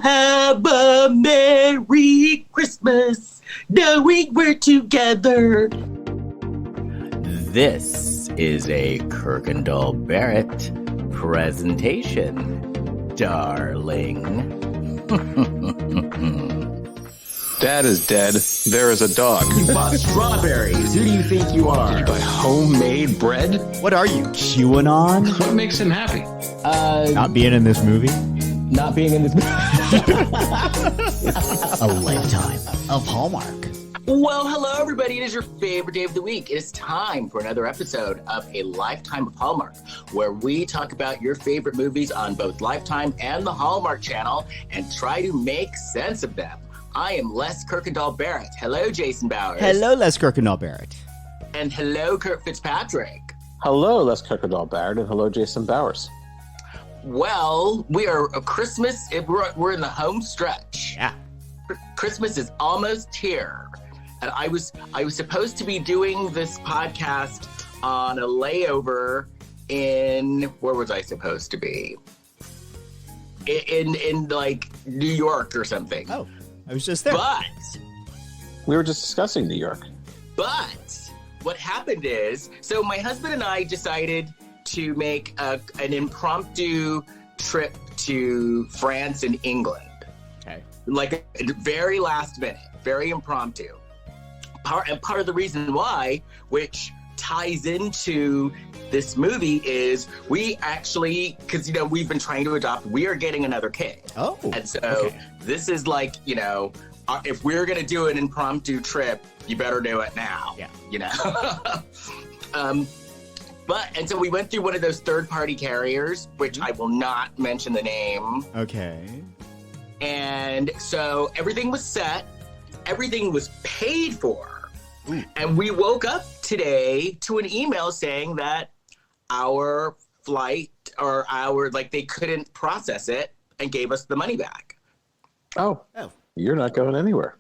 have a Merry Christmas, knowing we're together. This is a Kirkendall Barrett presentation, darling. Dad is dead. There is a dog. You bought strawberries. Who do you think you are? You buy homemade bread? What are you, QAnon? What makes him happy? Not being in this movie? Not being in this movie. A lifetime of Hallmark. Well, hello, everybody. It is your favorite day of the week. It is time for another episode of A Lifetime of Hallmark, where we talk about your favorite movies on both Lifetime and the Hallmark Channel and try to make sense of them. I am Les Kirkendall Barrett. Hello, Jason Bowers. Hello, Les Kirkendall Barrett. And hello, Kurt Fitzpatrick. Hello, Les Kirkendall Barrett, and hello, Jason Bowers. Well, we are a Christmas. We're in the home stretch. Yeah. Christmas is almost here. And I was supposed to be doing this podcast on a layover in, where was I supposed to be? In like New York or something. Oh, I was just there. But We were just discussing New York. What happened is, so my husband and I decided to make an impromptu trip to France and England. Okay. Like a very last minute, very impromptu. Part of the reason why, which ties into this movie, is we actually, because, we've been trying to adopt, we are getting another kid. Oh. And so okay. This is like, if we're going to do an impromptu trip, you better do it now. Yeah. And so we went through one of those third-party carriers, which I will not mention the name. Okay. And so everything was set. Everything was paid for. Ooh. And we woke up today to an email saying that our flight or they couldn't process it and gave us the money back. Oh. You're not going anywhere.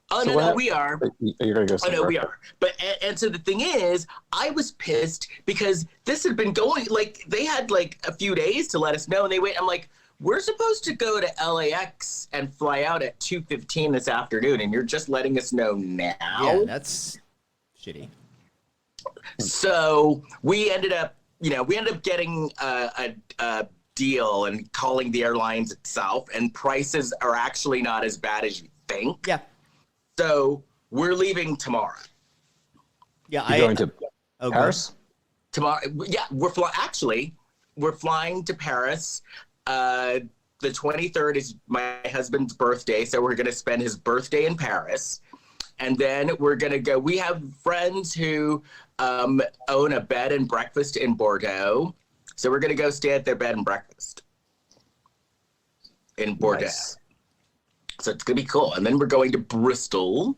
Oh, So no, we are. You're going to go somewhere. Oh, no, we are. But, and so the thing is, I was pissed because this had been going, they had a few days to let us know, and I'm like, we're supposed to go to LAX and fly out at 2:15 this afternoon, and you're just letting us know now? Yeah, that's shitty. So we ended up getting a deal and calling the airlines itself, and prices are actually not as bad as you think. Yeah. So we're leaving tomorrow. Yeah, You're going to Paris? Tomorrow, yeah, we're flying to Paris. The 23rd is my husband's birthday, so we're going to spend his birthday in Paris. And then we're going to go. We have friends who own a bed and breakfast in Bordeaux. So we're going to go stay at their bed and breakfast in Bordeaux. Nice. So it's going to be cool. And then we're going to Bristol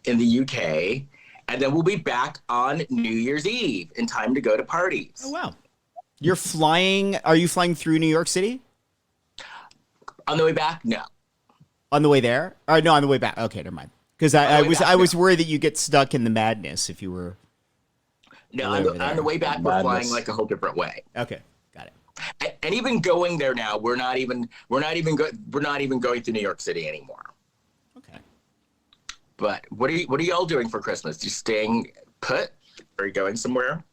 in the UK. And then we'll be back on New Year's Eve in time to go to parties. Oh, wow. You're flying. Are you flying through New York City? On the way back? No. On the way there? Or no, on the way back. Okay, never mind. Because I was worried that you get stuck in the madness if you were. No, on the way back, we're flying a whole different way. Okay, got it. And even going there now, we're not even going to New York City anymore. Okay. But what are y'all doing for Christmas? You staying put? Are you going somewhere?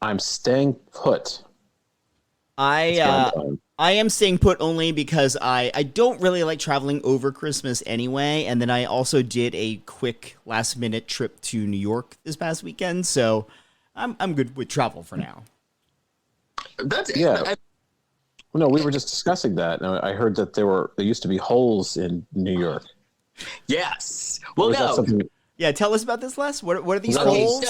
I'm staying put. I am staying put only because I don't really like traveling over Christmas anyway, and then I also did a quick last minute trip to New York this past weekend, so I'm good with travel for now. No, we were just discussing that. I heard that there used to be holes in New York. Yes. Well, no. Yeah, tell us about this, Les. What are these Okay, holes?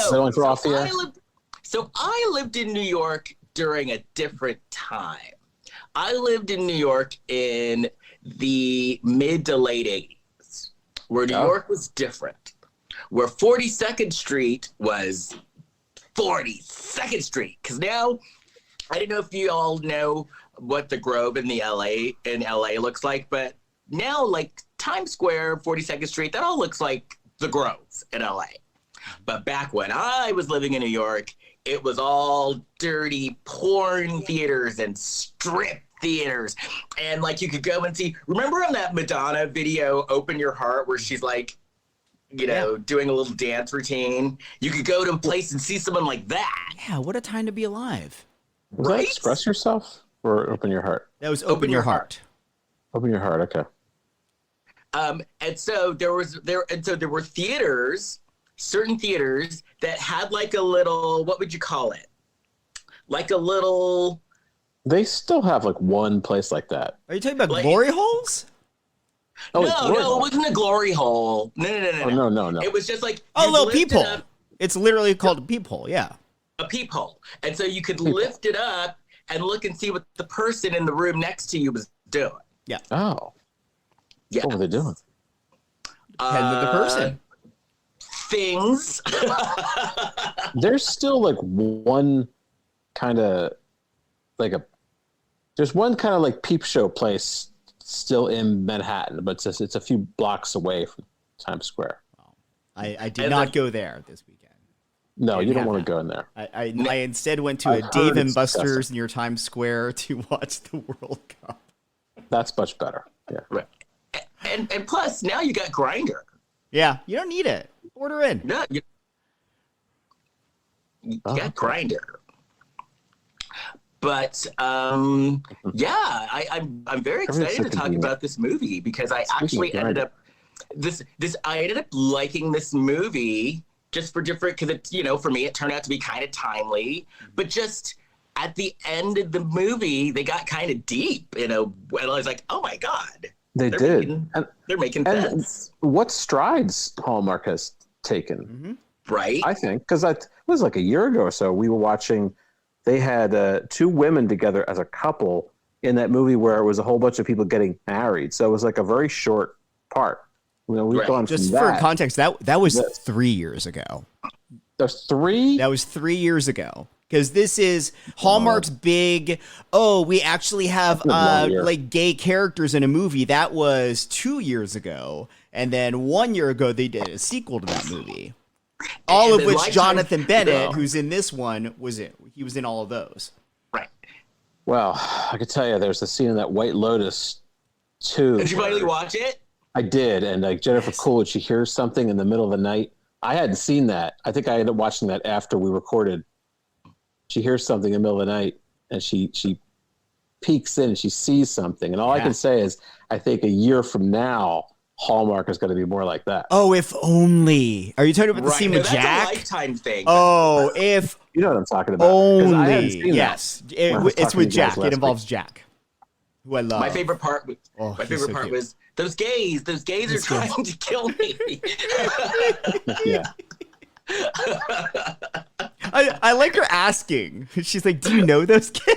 So I lived in New York during a different time. I lived in New York in the mid to late 80s, where New York was different, where 42nd Street was 42nd Street. Because now, I don't know if you all know what the Grove in LA looks like, but now Times Square, 42nd Street, that all looks like the Grove in LA. But back when I was living in New York, it was all dirty porn theaters and strip theaters. And like you could go and see, remember on that Madonna video, Open Your Heart, where she's like, you know, doing a little dance routine? You could go to a place and see someone like that. Yeah, what a time to be alive. Was that Express Yourself or Open Your Heart? That was Open Your Heart. Open Your Heart, okay. And so there were theaters, certain theaters that had like a little, what would you call it? Like a little. They still have like one place like that. Are you talking about glory holes? No, it wasn't a glory hole. No. It was just like a little peephole. It's literally called a peephole, yeah. A peephole. And so you could lift it up and look and see what the person in the room next to you was doing. Yeah. Oh. Yeah. What were they doing? Depends on the person. Things. There's still like one kind of like there's one kind of like peep show place still in Manhattan, but it's a few blocks away from Times Square. I did not go there this weekend. No, you don't want to go in there. I instead went to a Dave and Buster's near Times Square to watch the World Cup. That's much better. Yeah. Right. And plus, now you got Grindr. Yeah, you don't need it. Order in. No, you got Grindr. But yeah, I'm very excited to talk about this movie because I actually ended up liking this movie just for different, because it's, you know, for me it turned out to be kind of timely, but just at the end of the movie they got kind of deep, you know, and I was like, oh my god, they're making sense. What strides Hallmark has taken, right? I think, because it was like a year ago or so we were watching. They had two women together as a couple in that movie where it was a whole bunch of people getting married. So it was like a very short part. You know, we've gone just from for context. That was 3 years ago. That's 3. That was 3 years ago. Because this is Hallmark's big. Oh, we actually have like gay characters in a movie. That was 2 years ago, and then 1 year ago they did a sequel to that movie. All of which Jonathan Bennett, who's in this one, was in. He was in all of those. Right. Well, I could tell you there's a scene in that White Lotus 2. Did you finally watch it? I did, and like Jennifer Coolidge, she hears something in the middle of the night. I hadn't seen that. I think I ended up watching that after we recorded. She hears something in the middle of the night, and she peeks in and she sees something. And all I can say is, I think a year from now, Hallmark is going to be more like that. Oh, if only. Are you talking about the scene with Jack? That's a Lifetime thing. Oh, if you know what I'm talking about. Only. Yes. It's with Jack. It involves Jack, who I love. My favorite part was those gays. Those gays are trying to kill me. Yeah. I like her asking. She's like, "Do you know those gays?"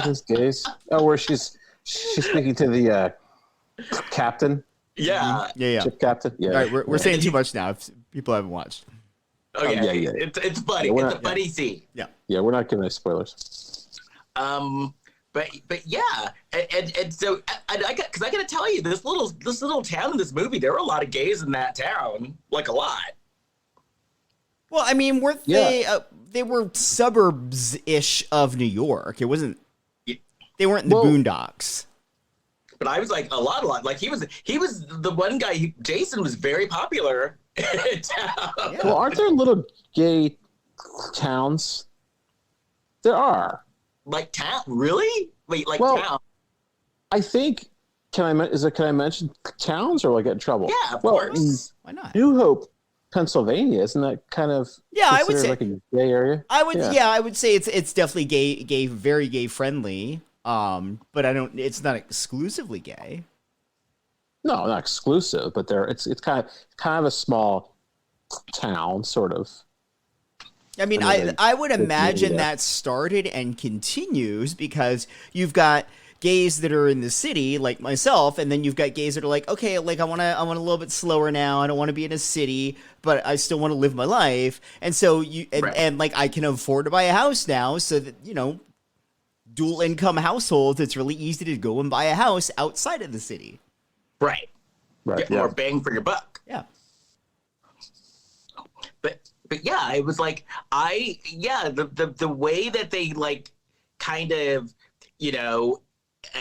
Those gays. Oh, where she's speaking to the captain. Yeah. Yeah. Ship captain. Yeah. All right, we're saying too much now. If people haven't watched. Okay. Yeah. It's funny. It's a funny scene. Yeah. Yeah, we're not giving any spoilers. But yeah, and so I got to tell you, this little town in this movie, there were a lot of gays in that town, like a lot. Well, I mean, they were suburbs-ish of New York. It wasn't. They weren't in the boondocks. But I was like a lot. Like he was the one guy. Jason was very popular in town. Yeah. Well, aren't there little gay towns? There are. Like town? Really? Wait, town? I think. Can I mention towns or will I get in trouble? Yeah, of course. Why not? New Hope, Pennsylvania, isn't that kind of I would say like a gay area? I would say it's definitely gay, very gay friendly. But it's not exclusively gay. No, not exclusive, but it's kind of a small town, sort of. I mean, I would imagine that started and continues because you've got gays that are in the city, like myself, and then you've got gays that are like, okay, like I want a little bit slower now. I don't want to be in a city, but I still want to live my life. And so and like I can afford to buy a house now, so that, you know, dual income households, it's really easy to go and buy a house outside of the city. Right. Get more bang for your buck. Yeah. But yeah, it was like the way that they like kind of you know,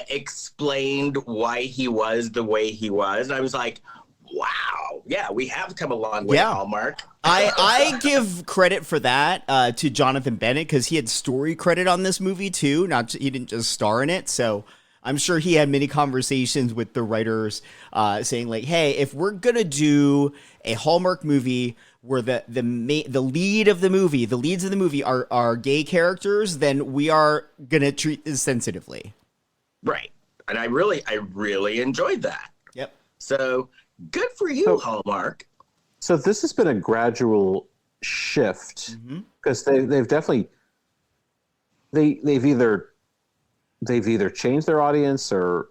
explained why he was the way he was. And I was like, wow, yeah, we have come a long way, Hallmark. I give credit for that to Jonathan Bennett, because he had story credit on this movie too. He didn't just star in it. So I'm sure he had many conversations with the writers saying like, hey, if we're going to do a Hallmark movie where the leads of the movie are gay characters, then we are going to treat this sensitively. Right. And I really enjoyed that. Yep. So good for you, Hallmark. So this has been a gradual shift, because they've definitely they've either changed their audience, or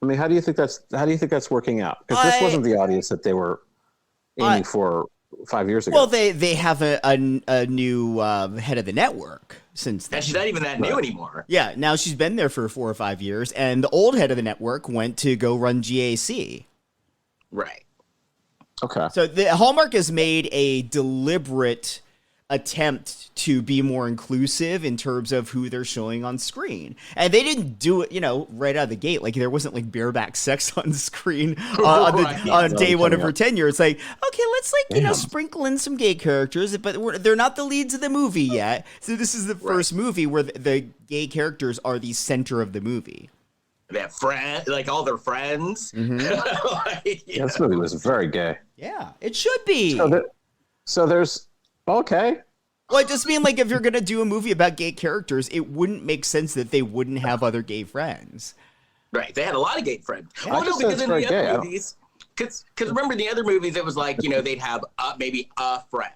I mean, how do you think that's working out? Because this wasn't the audience that they were aiming for 5 years ago. Well, they have a new head of the network since then. And she's not even that new anymore. Yeah, now she's been there for 4 or 5 years, and the old head of the network went to go run GAC. Right. Okay. So the Hallmark has made a deliberate attempt to be more inclusive in terms of who they're showing on screen. And they didn't do it, right out of the gate. Like, there wasn't like bareback sex on screen on day one of her tenure. It's like, okay, let's sprinkle in some gay characters, but they're not the leads of the movie yet. So this is the first movie where the gay characters are the center of the movie. They have friends, like all their friends. This movie was very gay. Yeah, it should be. So there's okay. Well, I just mean, like, if you're gonna do a movie about gay characters, it wouldn't make sense that they wouldn't have other gay friends. Right, they had a lot of gay friends. Yeah, well, no, because in the other movies, because remember in the other movies, it was like they'd have maybe a friend.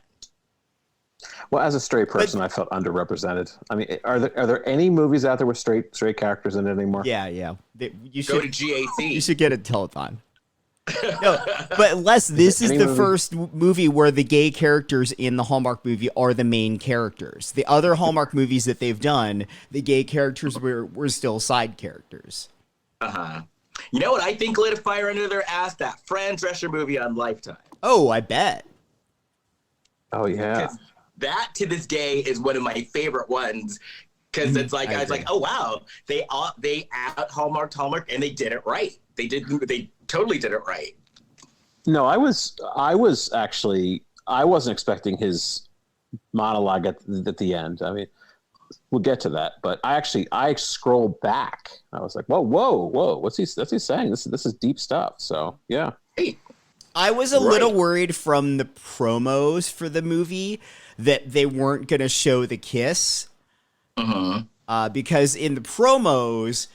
Well, as a straight person, I felt underrepresented. I mean, are there any movies out there with straight characters in it anymore? Yeah. You should go to GAC. You should get a telethon. No, but Les, this is the first movie where the gay characters in the Hallmark movie are the main characters. The other Hallmark movies that they've done, the gay characters were still side characters. You know what I think lit a fire under their ass? That Fran Drescher movie on Lifetime. Oh, I bet. Oh yeah. Because that to this day is one of my favorite ones. Because it's like I was like, oh wow, they out Hallmark, and they did it right. They totally did it right. No, I was actually, I wasn't expecting his monologue at the end. I mean, we'll get to that, but I scrolled back. I was like, whoa, what's he saying? This is deep stuff. So yeah. Hey. I was a little worried from the promos for the movie that they weren't going to show the kiss. Because in the promos,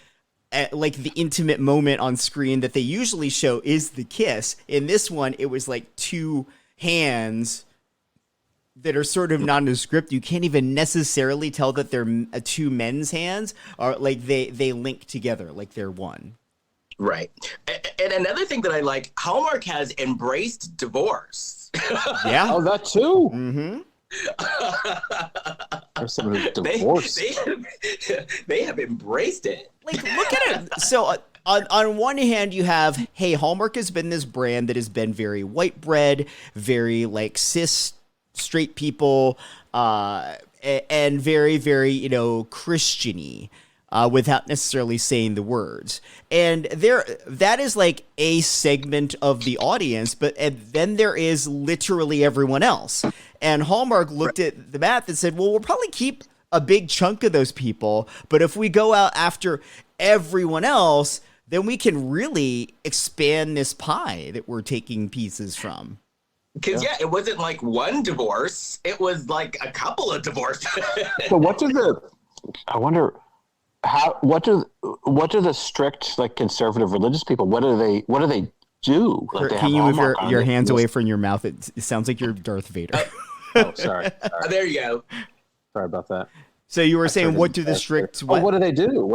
like the intimate moment on screen that they usually show is the kiss. In this one, it was like two hands that are sort of nondescript. You can't even necessarily tell that they're two men's hands, or like they link together like they're one. Right. And another thing that I like, Hallmark has embraced divorce. Yeah. Oh, that too. Mm-hmm. There's someone who's divorced. They have embraced it. Like, look at it. So on one hand, you have, hey, Hallmark has been this brand that has been very white bread, very like cis straight people, and very, very, Christian-y. Without necessarily saying the words. And that is like a segment of the audience, and then there is literally everyone else. And Hallmark looked at the math and said, well, we'll probably keep a big chunk of those people, but if we go out after everyone else, then we can really expand this pie that we're taking pieces from. Because it wasn't like one divorce, it was like a couple of divorces. So I wonder, what do the strict, like, conservative religious people, what do they do? Like, can you move your hands away from your mouth? It sounds like you're Darth Vader. Oh, sorry. There you go. Sorry about that. So you were saying, what do the strict? What do they do?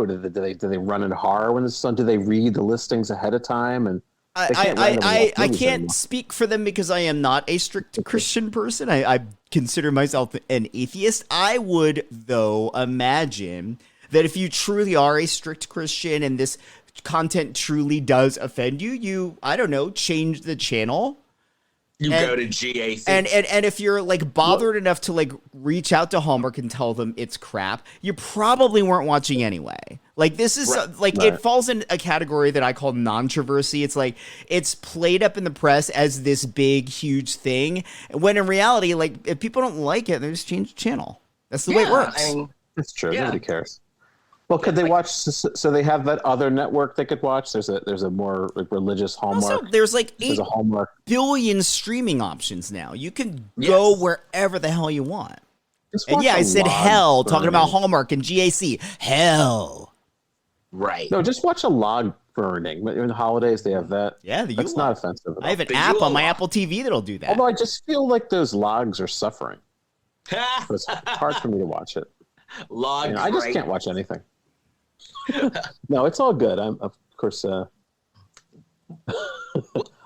Do they run into horror when it's done? Do they read the listings ahead of time? And I can't speak for them because I am not a strict Christian person. I consider myself an atheist. I would, though, imagine that if you truly are a strict Christian and this content truly does offend you, I don't know, change the channel. You go to GAC. And if you're like bothered enough to like reach out to Hallmark and tell them it's crap, you probably weren't watching anyway. Like this is it falls in a category that I call non-controversy. It's like it's played up in the press as this big, huge thing, when in reality, like if people don't like it, they just change the channel. That's the way it works. I mean, It's true. Nobody cares. Well, could they watch? So they have that other network they could watch. There's a more like religious Hallmark. Also, there's like There's a Hallmark. billion streaming options now. You can go wherever the hell you want. And yeah, I said hell, talking about Hallmark and GAC. Hell. Right. No, just watch a log burning. In the holidays, they have that. Yeah, that's not offensive at all. I have an app on my Apple TV that'll do that. Although I just feel like those logs are suffering. It's hard for me to watch it. I just can't watch anything. No, it's all good. I'm of course.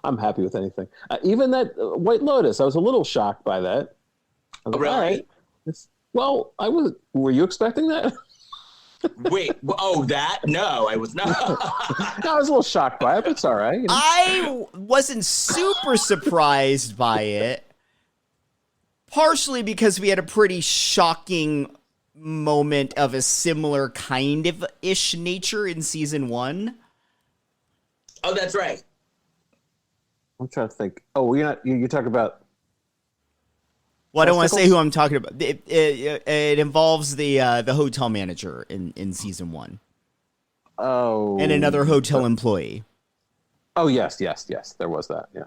I'm happy with anything. Even that White Lotus, I was a little shocked by that. I was like, really? All right. Well, I was. Were you expecting that? Wait. That? No, I was not. No, I was a little shocked by it, but it's all right. You know? I wasn't super surprised by it, partially because we had a pretty shocking moment of a similar kind of ish nature in season 1. Oh, that's right. I'm trying to think. Oh, you talk about. Well, I don't want to say who I'm talking about. It involves the hotel manager in season 1. Oh. And another hotel employee. Oh yes. There was that. Yeah.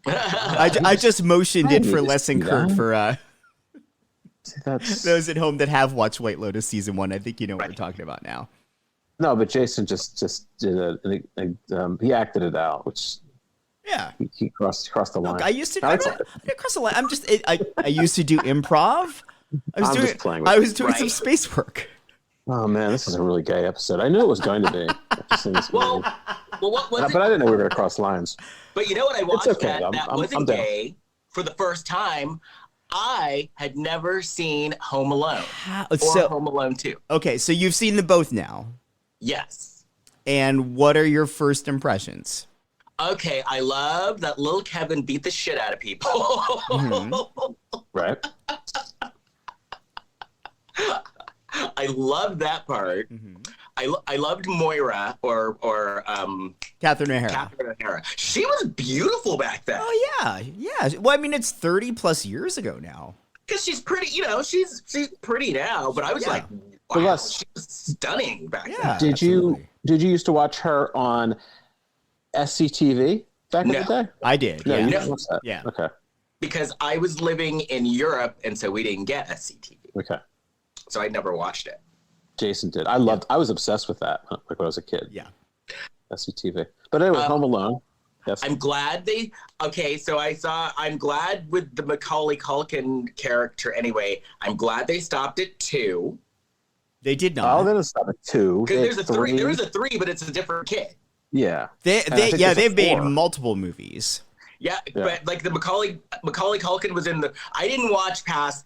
I just motioned it for Les and Kurt for That's... those at home that have watched White Lotus season 1. I think you know what we're talking about now. No, but Jason just did he acted it out, which he crossed the line. Look, I used to I didn't cross the line. I used to do improv. I was doing some space work. Oh man, this is a really gay episode. I knew it was going to be. Well, but I didn't know we were going to cross lines. But you know what I watched okay. that wasn't gay for the first time? I had never seen Home Alone or Home Alone 2. Okay, so you've seen them both now. Yes. And what are your first impressions? Okay, I love that little Kevin beat the shit out of people. Mm-hmm. Right. I love that part. Mm-hmm. I loved Moira or Catherine O'Hara. Catherine O'Hara. She was beautiful back then. Oh yeah. Well, I mean, it's 30 plus years ago now. Because she's pretty, she's pretty now. But I was like, wow, she was stunning back then. Did you used to watch her on SCTV back in the day? I did. No, yeah. you didn't watch that. Yeah. Okay. Because I was living in Europe, and so we didn't get SCTV. Okay. So I never watched it. Jason did. I was obsessed with that like when I was a kid. Yeah. SCTV. But anyway, Home Alone. Yes. I'm glad I'm glad with the Macaulay Culkin character anyway. I'm glad they stopped at 2. They did not. Oh, they didn't stop at 2. Because there's a 3. There is a 3, but it's a different kid. Yeah. They've made multiple movies. Yeah, but like the Macaulay Culkin was in the. I didn't watch past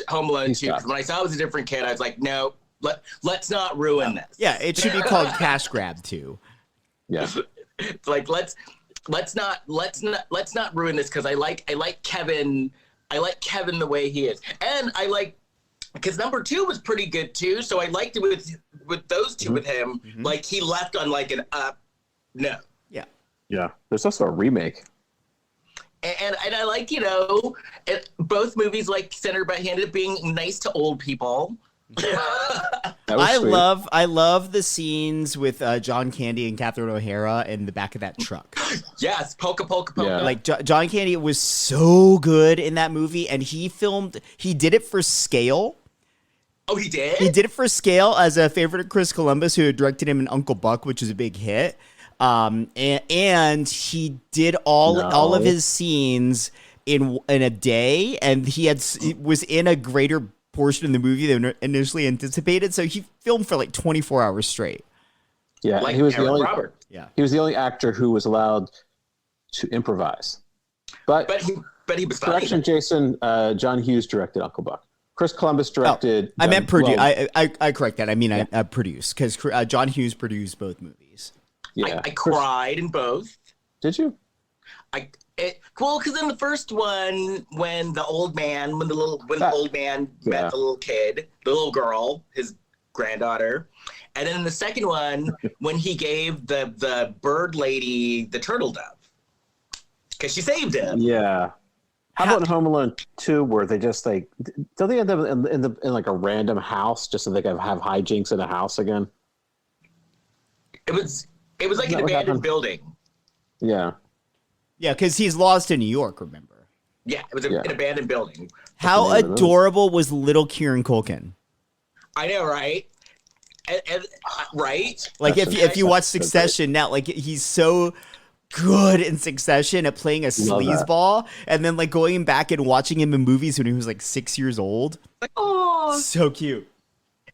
Home Alone 2 because when I saw it was a different kid, I was like, no, let's not ruin this. Yeah, it should be called Cash Grab 2. Yeah. Like let's not ruin this because I like Kevin. I like Kevin the way he is, and I like because number 2 was pretty good too. So I liked it with those two with him. Mm-hmm. Like he left on like an up. No. Yeah. Yeah. There's also a remake. And I like, both movies like center by hand of being nice to old people. I love the scenes with John Candy and Catherine O'Hara in the back of that truck. Yes, polka. Yeah. Like John Candy was so good in that movie, and he did it for scale. Oh, he did? He did it for scale as a favorite of Chris Columbus, who had directed him in Uncle Buck, which was a big hit. And he did all of his scenes in a day, and he was in a greater portion of the movie than initially anticipated. So he filmed for like 24 hours straight. Yeah, like he was Aaron Robert. Yeah, he was the only actor who was allowed to improvise. But he was correction, Jason. John Hughes directed Uncle Buck. Chris Columbus directed. I meant produce. I correct that. I mean I produced because John Hughes produced both movies. Yeah, I cried in both. Did you? Cool, because in the first one, when the old man met the little kid, the little girl, his granddaughter, and then in the second one, when he gave the bird lady the turtle dove, because she saved him. Yeah. How about in Home Alone 2, where they just like, don't they end up in like a random house just so they can have hijinks in a house again? It was like an abandoned building. Yeah. Yeah, because he's lost in New York, remember? Yeah, it was an abandoned building. How adorable was little Kieran Culkin? I know, right? Right? Like, if you watch Succession now, like, he's so good in Succession at playing a sleazeball, and then, like, going back and watching him in movies when he was, like, 6 years old. Like, oh, so cute.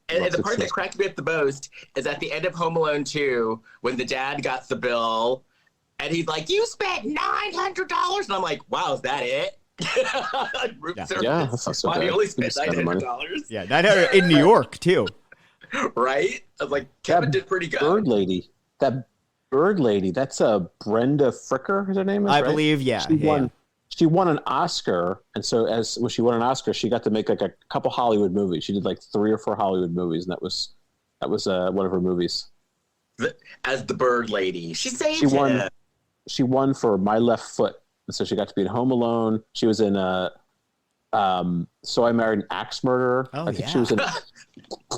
And the part that cracked me up the most is at the end of Home Alone 2, when the dad got the bill, and he's like, "You spent $900," and I'm like, "Wow, is that it?" Yeah, that's not so bad. He only spent $900. Yeah, $900 in New York too. Right? I was like, Kevin did pretty good. That bird lady. That's Brenda Fricker. Is her name? I believe. Yeah. She won an Oscar, and so when she won an Oscar, she got to make like a couple Hollywood movies. She did like 3 or 4 Hollywood movies, and that was one of her movies. As the bird lady, she saved him. She won for My Left Foot, and so she got to be in Home Alone. She was in So I Married an Axe Murderer. I think she was in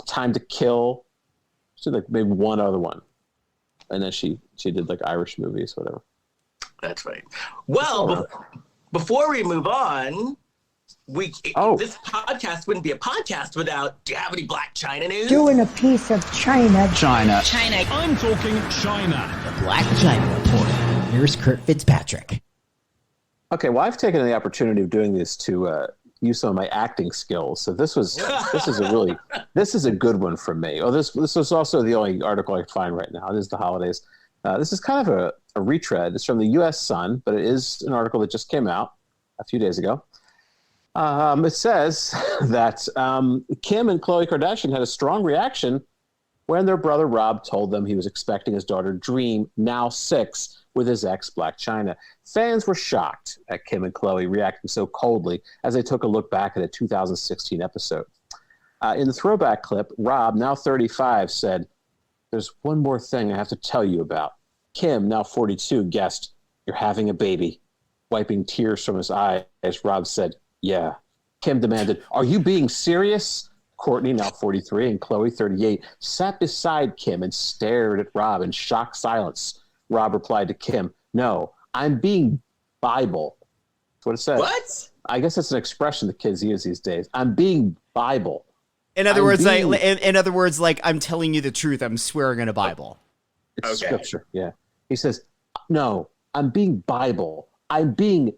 Time to Kill. She did like maybe one other one, and then she did like Irish movies, whatever. That's right. Well, before we move on, this podcast wouldn't be a podcast without. Do you have any Black China news? Doing a piece of China. China. I'm talking China. The Black China Report. Here's Kurt Fitzpatrick. Okay, well, I've taken the opportunity of doing this to use some of my acting skills. So this is a good one for me. Oh, this is also the only article I can find right now. This is the holidays. This is kind of a retread. It's from the U.S. Sun, but it is an article that just came out a few days ago. It says that Kim and Khloe Kardashian had a strong reaction when their brother Rob told them he was expecting his daughter Dream, now 6, with his ex, Blac Chyna. Fans were shocked at Kim and Khloe reacting so coldly as they took a look back at a 2016 episode. In the throwback clip, Rob, now 35, said, "There's one more thing I have to tell you about." Kim, now 42, guessed, "You're having a baby." Wiping tears from his eyes, Rob said, "Yeah." Kim demanded, "Are you being serious?" Courtney, now 43, and Khloe, 38, sat beside Kim and stared at Rob in shocked silence. Rob replied to Kim, "No, I'm being Bible." That's what it said. What? I guess that's an expression the kids use these days. I'm being Bible. In other words, like I'm telling you the truth. I'm swearing in a Bible. It's scripture. Yeah. He says, "No, I'm being Bible. I'm being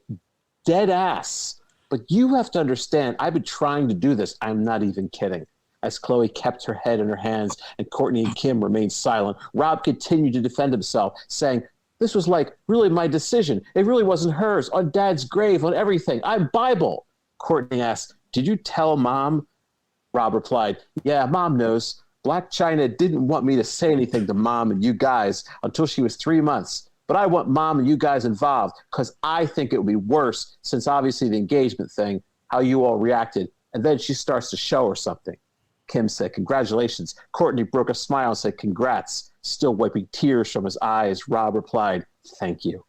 dead ass. But you have to understand, I've been trying to do this. I'm not even kidding." As Khloe kept her head in her hands and Courtney and Kim remained silent, Rob continued to defend himself, saying, "This was like really my decision. It really wasn't hers. On Dad's grave, on everything. I'm Bible." Courtney asked, "Did you tell Mom?" Rob replied, "Yeah, Mom knows. Blac Chyna didn't want me to say anything to Mom and you guys until she was 3 months. But I want Mom and you guys involved because I think it would be worse since obviously the engagement thing, how you all reacted, and then she starts to show her something." Kim said, "Congratulations." Courtney broke a smile and said, "Congrats." Still wiping tears from his eyes, Rob replied, "Thank you."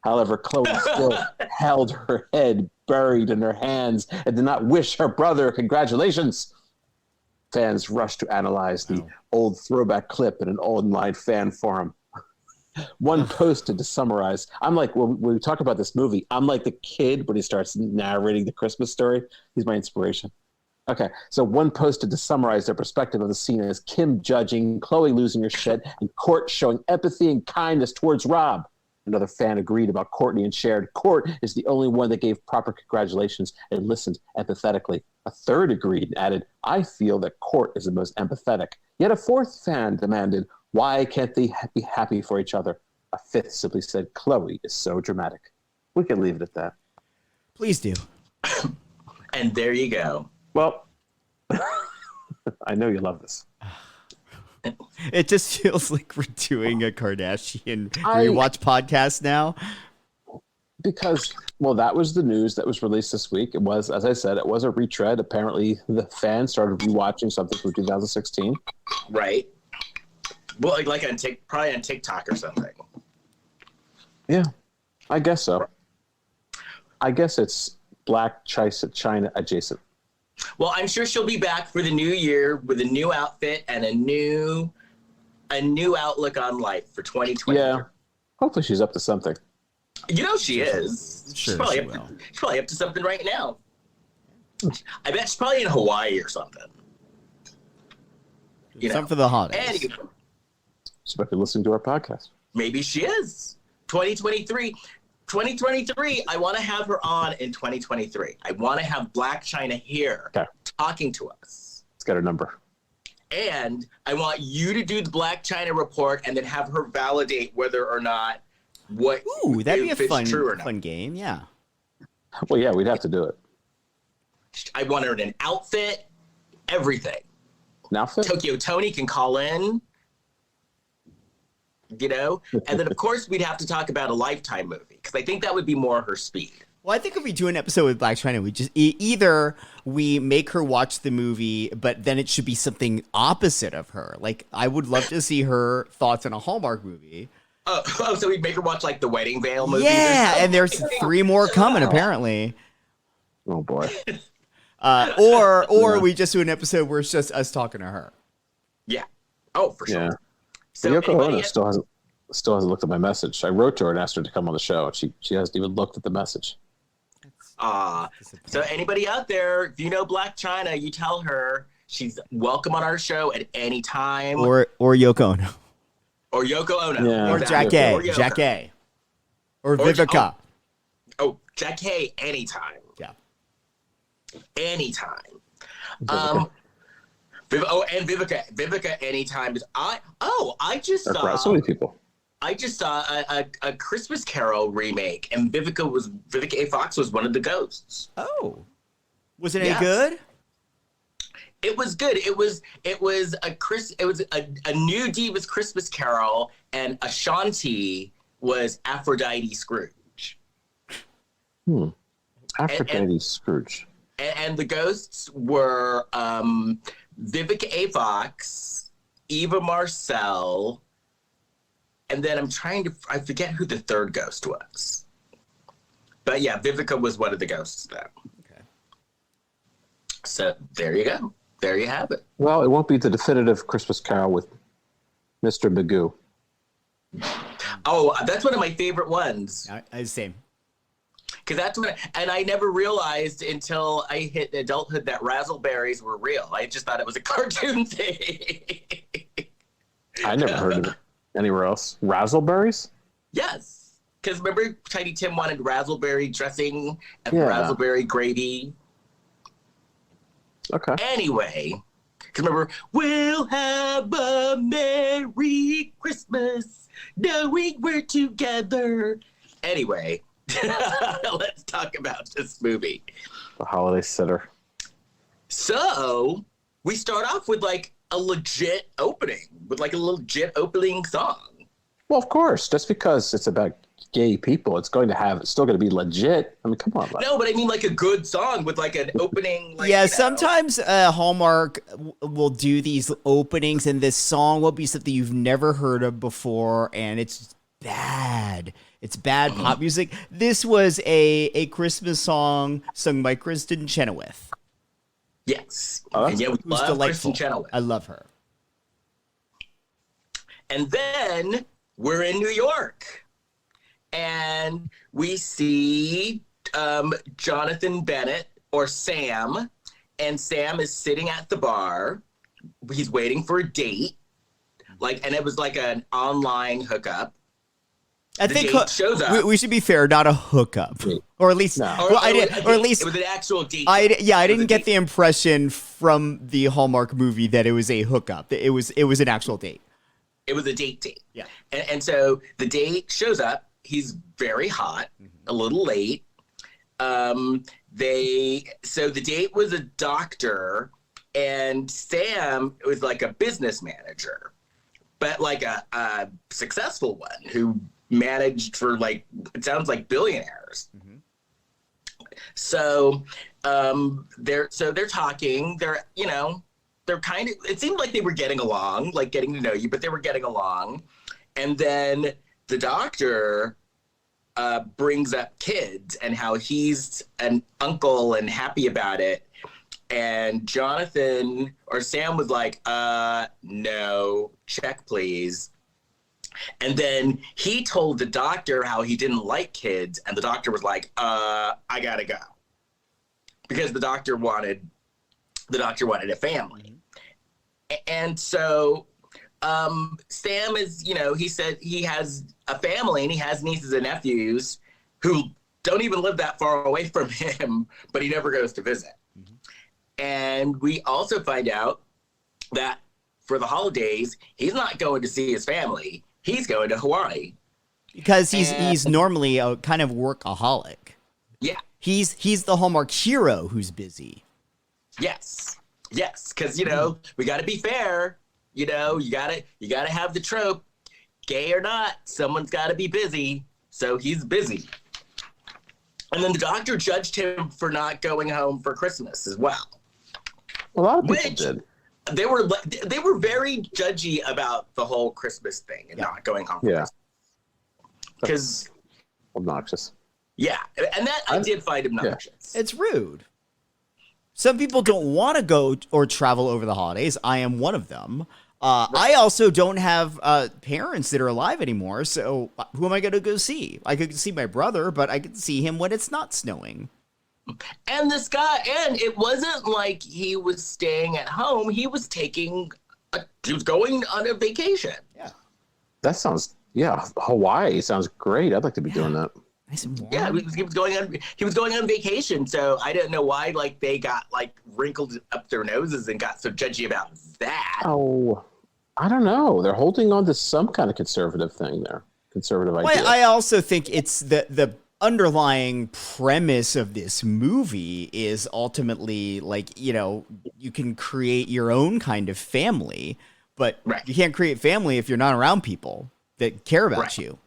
However, Khloe still held her head buried in her hands and did not wish her brother congratulations. Fans rushed to analyze the old throwback clip in an online fan forum. One posted to summarize. I'm like, when we talk about this movie, I'm like the kid when he starts narrating the Christmas story. He's my inspiration. Okay, so one posted to summarize their perspective of the scene as Kim judging, Khloe losing her shit, and Court showing empathy and kindness towards Rob. Another fan agreed about Courtney and shared, "Court is the only one that gave proper congratulations and listened empathetically." A third agreed and added, "I feel that Court is the most empathetic." Yet a fourth fan demanded, "Why can't they be happy for each other?" A fifth simply said, "Khloe is so dramatic." We can leave it at that. Please do. And there you go. Well, I know you love this. It just feels like we're doing a Kardashian rewatch podcast now. Because, well, that was the news that was released this week. It was, as I said, it was a retread. Apparently, the fans started rewatching something from 2016. Right. Well, like probably on TikTok or something. Yeah, I guess so. I guess it's Black China adjacent. Well, I'm sure she'll be back for the new year with a new outfit and a new outlook on life for 2020. Yeah, hopefully she's up to something. You know she is. Sure, she's probably up to something right now. I bet she's probably in Hawaii or something. Something for the holidays. Anyway, She might be listening to our podcast. maybe she is. 2023, I want to have her on in 2023. I want to have Black China here talking to us. Let's get her number. And I want you to do the Black China report and then have her validate whether or not that'd be a fun game, yeah. Well, yeah, we'd have to do it. I want her in an outfit, everything. An outfit? Tokyo Tony can call in, and then of course we'd have to talk about a Lifetime movie because I think that would be more her speed. Well, I think if we do an episode with Black China, we just either we make her watch the movie, but then it should be something opposite of her. Like, I would love to see her thoughts on a Hallmark movie. So we'd make her watch like the Wedding Veil movie. Yeah, and there's 3 more coming apparently. Oh boy. Or we just do an episode where it's just us talking to her. Yeah. Oh, for sure. Yeah. So Yoko Ono still hasn't looked at my message. I wrote to her and asked her to come on the show, and she hasn't even looked at the message. So anybody out there, if you know Black China, you tell her she's welcome on our show at any time. Or Yoko Ono. Or Yoko Ono. Yeah. Or Exactly. Jack A. Or Vivica. Jack A anytime. Yeah. Anytime. And Vivica anytime is I just saw so many people. I just saw a Christmas Carol remake, and Vivica A. Fox was one of the ghosts. Oh, was it any good? It was good. It was a new Divas Christmas Carol, and Ashanti was Aphrodite Scrooge. Aphrodite Scrooge. And the ghosts were Vivica A. Fox, Eva Marcel, and then I forget who the third ghost was. But yeah, Vivica was one of the ghosts then. Okay. So there you go. There you have it. Well, it won't be the definitive Christmas Carol with Mr. Magoo. Oh, that's one of my favorite ones. Same. Because that's and I never realized until I hit adulthood that razzleberries were real. I just thought it was a cartoon thing. I never heard of it anywhere else. Razzleberries? Yes. Because remember Tiny Tim wanted razzleberry dressing and razzleberry gravy? Okay. Anyway, because remember, we'll have a Merry Christmas knowing we're together. Anyway, let's talk about this movie. The Holiday Sitter. So, we start off with like a legit opening, with like a legit opening song. Well, of course. Just because it's about gay people, it's still going to be legit. I mean, come on. No, but I mean like a good song with like an opening. Like, sometimes Hallmark will do these openings, and this song will be something you've never heard of before, and it's bad. It's bad pop music. This was a Christmas song sung by Kristen Chenoweth. Yes. And yeah, we who's love delightful. Kristen Chenoweth. I love her. And then we're in New York. And we see Jonathan Bennett, or Sam, and Sam is sitting at the bar. He's waiting for a date, and it was like an online hookup. I think shows up. we should be fair, not a hookup, or at least, it was an actual date. I didn't get the impression from the Hallmark movie that it was a hookup. It was an actual date. It was a date. Yeah, and so the date shows up. He's very hot, a little late. So the date was a doctor, and Sam was like a business manager, but like a successful one who managed for like, it sounds like billionaires. So they're talking. They're kind of, it seemed like they were getting along, like getting to know you, but they were getting along. And then the doctor brings up kids and how he's an uncle and happy about it. And Jonathan or Sam was like, no, check please. And then he told the doctor how he didn't like kids, and the doctor was like, I gotta go. Because the doctor wanted a family. And so Sam is, he said he has a family and he has nieces and nephews who don't even live that far away from him, but he never goes to visit. And we also find out that for the holidays, he's not going to see his family. He's going to Hawaii. Because he's normally a kind of workaholic. Yeah. He's the Hallmark hero who's busy. Yes. Because, we got to be fair. You gotta have the trope. Gay or not, someone's got to be busy. So he's busy. And then the doctor judged him for not going home for Christmas as well. A lot of people did. They were very judgy about the whole Christmas thing and not going home. Yeah. Because obnoxious. Yeah, and that I did find obnoxious. Yeah. It's rude. Some people don't want to go or travel over the holidays. I am one of them. Right. I also don't have parents that are alive anymore, so who am I going to go see? I could see my brother, but I could see him when it's not snowing. And this guy, and it wasn't like he was staying at home. He was he was going on a vacation. Yeah. That sounds, Hawaii sounds great. I'd like to be doing that. Nice and warm. Yeah, he was going on vacation, so I didn't know why they got wrinkled up their noses and got so judgy about that. Oh, I don't know. They're holding on to some kind of conservative thing there. Conservative idea. Well, I also think it's the underlying premise of this movie is ultimately you can create your own kind of family, but you can't create family if you're not around people that care about you.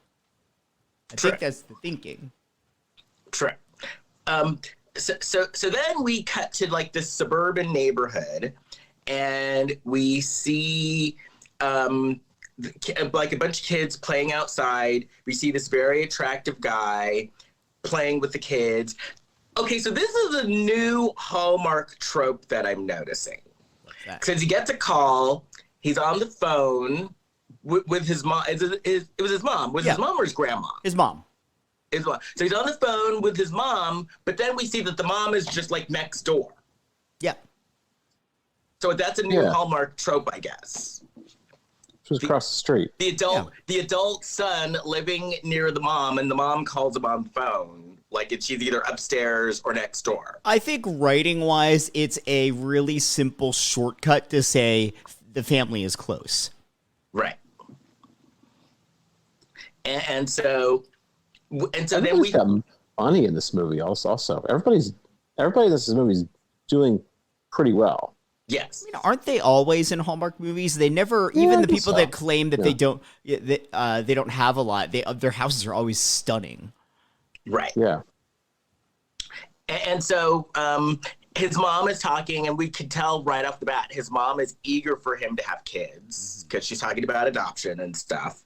I think that's the thinking. True. So then we cut to this suburban neighborhood, and we see a bunch of kids playing outside. We see this very attractive guy playing with the kids. Okay, so this is a new Hallmark trope that I'm noticing. Because he gets a call, he's on the phone with his mom. It was his mom. Was his mom or his grandma? His mom. His mom. So he's on the phone with his mom, but then we see that the mom is just next door. Yeah. So that's a new Hallmark trope, I guess. She was across the street. The adult son living near the mom, and the mom calls him on the phone. She's either upstairs or next door. I think writing-wise, it's a really simple shortcut to say the family is close. Right. And so then we got money in this movie. Also, everybody in this movie is doing pretty well. Yes. Aren't they always in Hallmark movies? They never, even the people that claim that they don't have a lot, their houses are always stunning. Right. Yeah. And so his mom is talking, and we could tell right off the bat, his mom is eager for him to have kids because she's talking about adoption and stuff.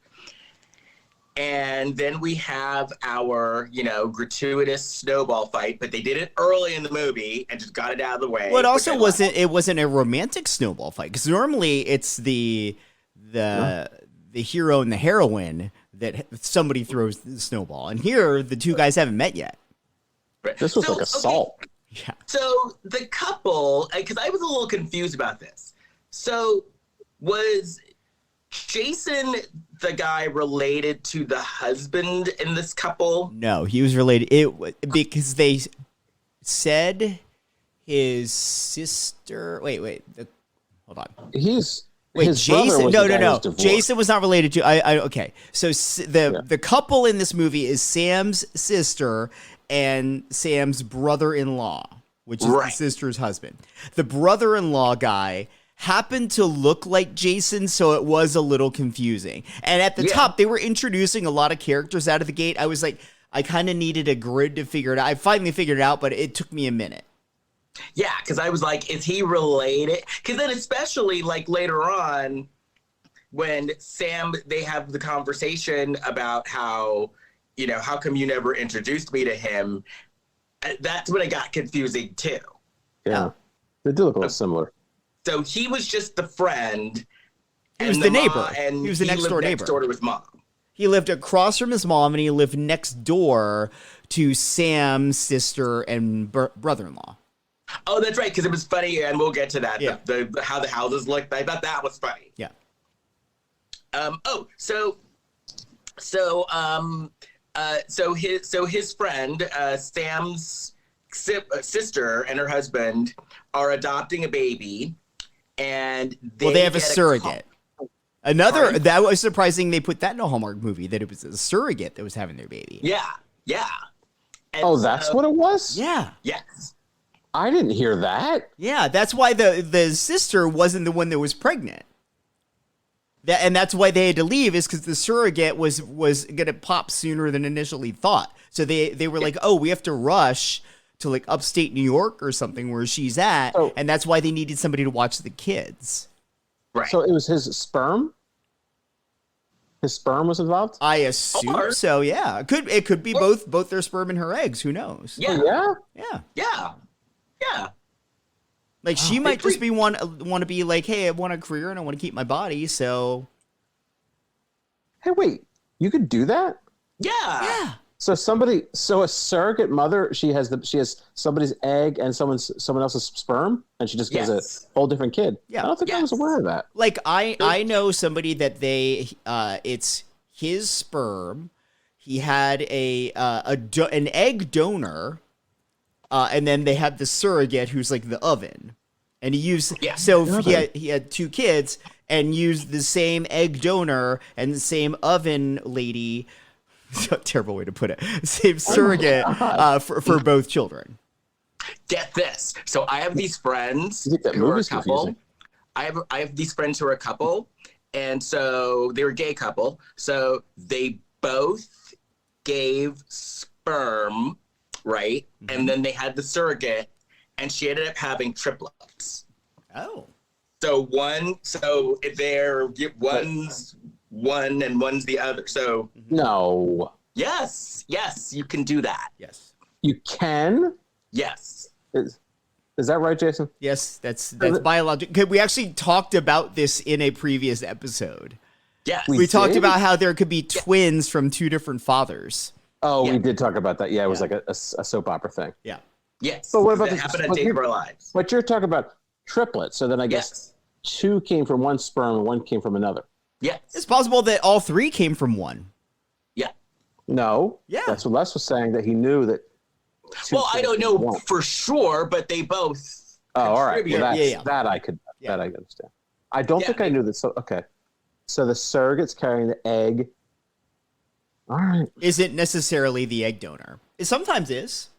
And then we have our, gratuitous snowball fight, but they did it early in the movie and just got it out of the way. Well, it wasn't a romantic snowball fight, because normally it's the hero and the heroine that somebody throws the snowball, and here the two guys haven't met yet. This was assault. Okay. Yeah. So the couple, because I was a little confused about this. So was Jason the guy related to the husband in this couple? No, he was related because they said his sister. Wait, hold on. Jason. No. Jason was not related to. Okay. So the couple in this movie is Sam's sister and Sam's brother-in-law, which is the sister's husband. The brother-in-law guy happened to look like Jason, so it was a little confusing. And at the top, they were introducing a lot of characters out of the gate. I was like, I kind of needed a grid to figure it out. I finally figured it out, but it took me a minute. Yeah, because I was like, is he related? Because then especially like later on when they have the conversation about how, how come you never introduced me to him? That's when it got confusing too. Yeah. They do look a little similar. So he was just the friend. He was the neighbor. And he was the next door neighbor. Next door to his mom. He lived across from his mom, and he lived next door to Sam's sister and brother-in-law. Oh, that's right, because it was funny, and we'll get to that. Yeah. How the houses looked. I thought that was funny. Yeah. So his friend, Sam's sister and her husband are adopting a baby, and they have a surrogate. That was surprising. They put that in a Hallmark movie, that it was a surrogate that was having their baby. Yeah. And that's what it was? Yeah. Yes. I didn't hear that. Yeah, that's why the sister wasn't the one that was pregnant. And that's why they had to leave, is because the surrogate was going to pop sooner than initially thought. So they were like, oh, we have to rush to like upstate New York or something where she's at. Oh. And that's why they needed somebody to watch the kids. Right. So it was his sperm? His sperm was involved? I assume so, yeah. It could be both their sperm and her eggs. Who knows? Yeah. Oh, Yeah. Yeah. Like she might just be want to be like, hey, I want a career and I want to keep my body, so. Hey, wait, you could do that? Yeah. So a surrogate mother, she has somebody's egg and someone else's sperm, and she just gives a whole different kid. Yeah. I don't think I was aware of that. Like I know somebody that it's his sperm. He had an egg donor, and then they had the surrogate who's like the oven, and he used he had two kids and used the same egg donor and the same oven lady. Terrible way to put it. Same surrogate for both children. Get this. So I have these friends who are a couple. I have these friends who are a couple, and so they were a gay couple. So they both gave sperm, right? Mm-hmm. And then they had the surrogate, and she ended up having triplets. Oh. So one's one and one's the other. So no. Yes, you can do that. Yes. You can? Yes. Is that right, Jason? Yes, that's biological. We actually talked about this in a previous episode. Yes. We talked about how there could be twins from two different fathers. Oh, we did talk about that. Yeah, it was like a soap opera thing. Yeah. Yes. But what about that happened on Day of Our Lives? But you're talking about triplets, so then I guess two came from one sperm and one came from another. Yes. It's possible that all three came from one. Yeah. No. Yeah. That's what Les was saying, that he knew that. I don't know for sure, but they both. Oh, all right. Well, that I Yeah. I understand. I don't think I knew that. So, okay. So the surrogate's carrying the egg. All right. Isn't necessarily the egg donor. It sometimes is.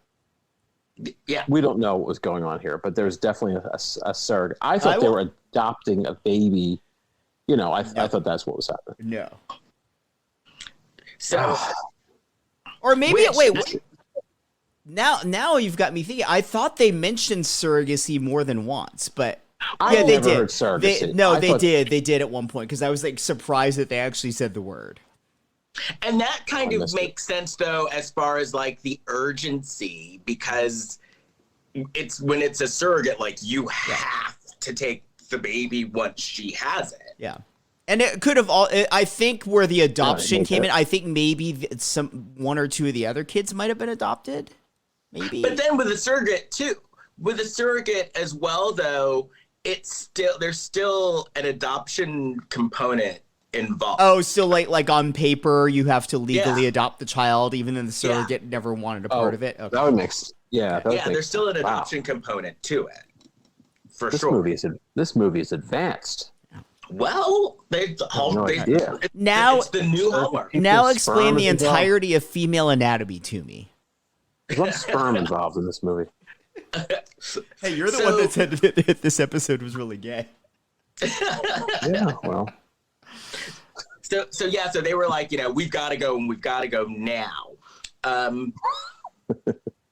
Yeah. We don't know what was going on here, but there's definitely a surrogate. I thought they were adopting a baby. I thought that's what was happening. No. So, or maybe Now you've got me thinking. I thought they mentioned surrogacy more than once, but they did. Heard surrogacy. They did at one point, because I was like surprised that they actually said the word. And that kind of makes sense, though, as far as like the urgency, because when it's a surrogate, like you have to take the baby once she has it. Yeah. And it could have I think where the adoption came in, I think maybe one or two of the other kids might have been adopted. Maybe. But then with a surrogate as well, though, there's still an adoption component involved. Oh, so like on paper, you have to legally adopt the child, even though the surrogate never wanted a part of it. Okay. That would make sense. There's still an adoption component to it. This movie is advanced. Well, now it's the new Hallmark. Now explain the entirety of female anatomy to me. There's a lot of sperm involved in this movie. Hey, you're the one that said that this episode was really gay. Yeah, well, So they were like, we've got to go and we've got to go now. But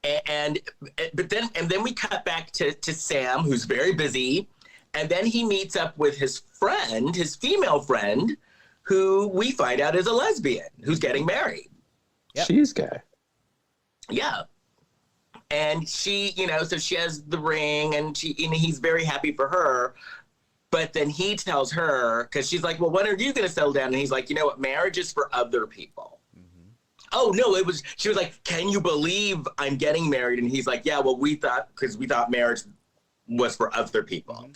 then we cut back to Sam, who's very busy, and then he meets up with his female friend, who we find out is a lesbian who's getting married. Yep. She's gay. Yeah. And she, so she has the ring, and he's very happy for her. But then he tells her, because she's like, well, when are you going to settle down? And he's like, you know what? Marriage is for other people. Mm-hmm. Oh, no, she was like, can you believe I'm getting married? And he's like, yeah, well, we thought marriage was for other people.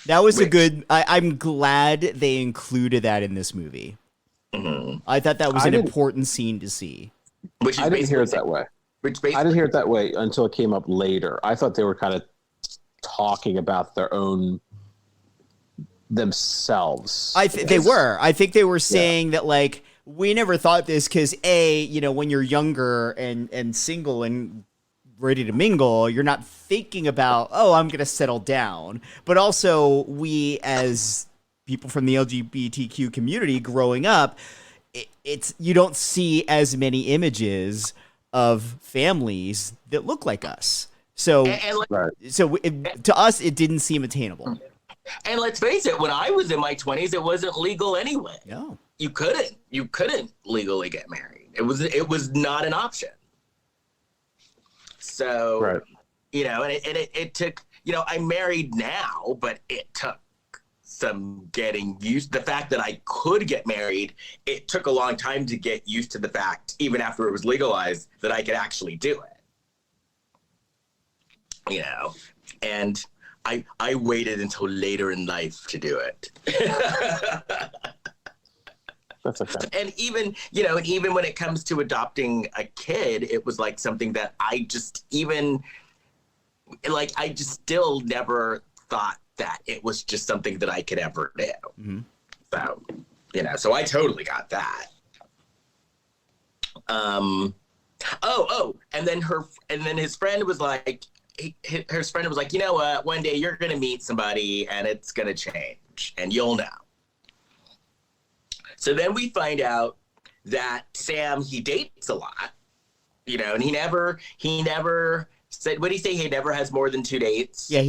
That was I'm glad they included that in this movie. Mm-hmm. I thought that was an important scene to see. I didn't hear it that way. I didn't hear it that way until it came up later. I thought they were kind of talking about their own themselves. They were. I think they were saying that, like, we never thought this because when you're younger and single and ready to mingle, you're not thinking about, I'm going to settle down. But also, we as people from the LGBTQ community growing up, you don't see as many images of families that look like us. So, to us, it didn't seem attainable. And let's face it, when I was in my 20s, it wasn't legal anyway. No. You couldn't legally get married. It was not an option. So, right. And it took, I'm married now, but it took some getting used. The fact that I could get married, it took a long time to get used to the fact, even after it was legalized, that I could actually do it. And I waited until later in life to do it. That's okay. And even when it comes to adopting a kid, it was like something that I just still never thought that it was just something that I could ever do. Mm-hmm. So, so I totally got that. And then his friend was like, his friend was like, you know what, one day you're going to meet somebody and it's going to change and you'll know. So then we find out that Sam, he dates a lot, and he never said, what did he say? He never has more than 2 dates. Yeah,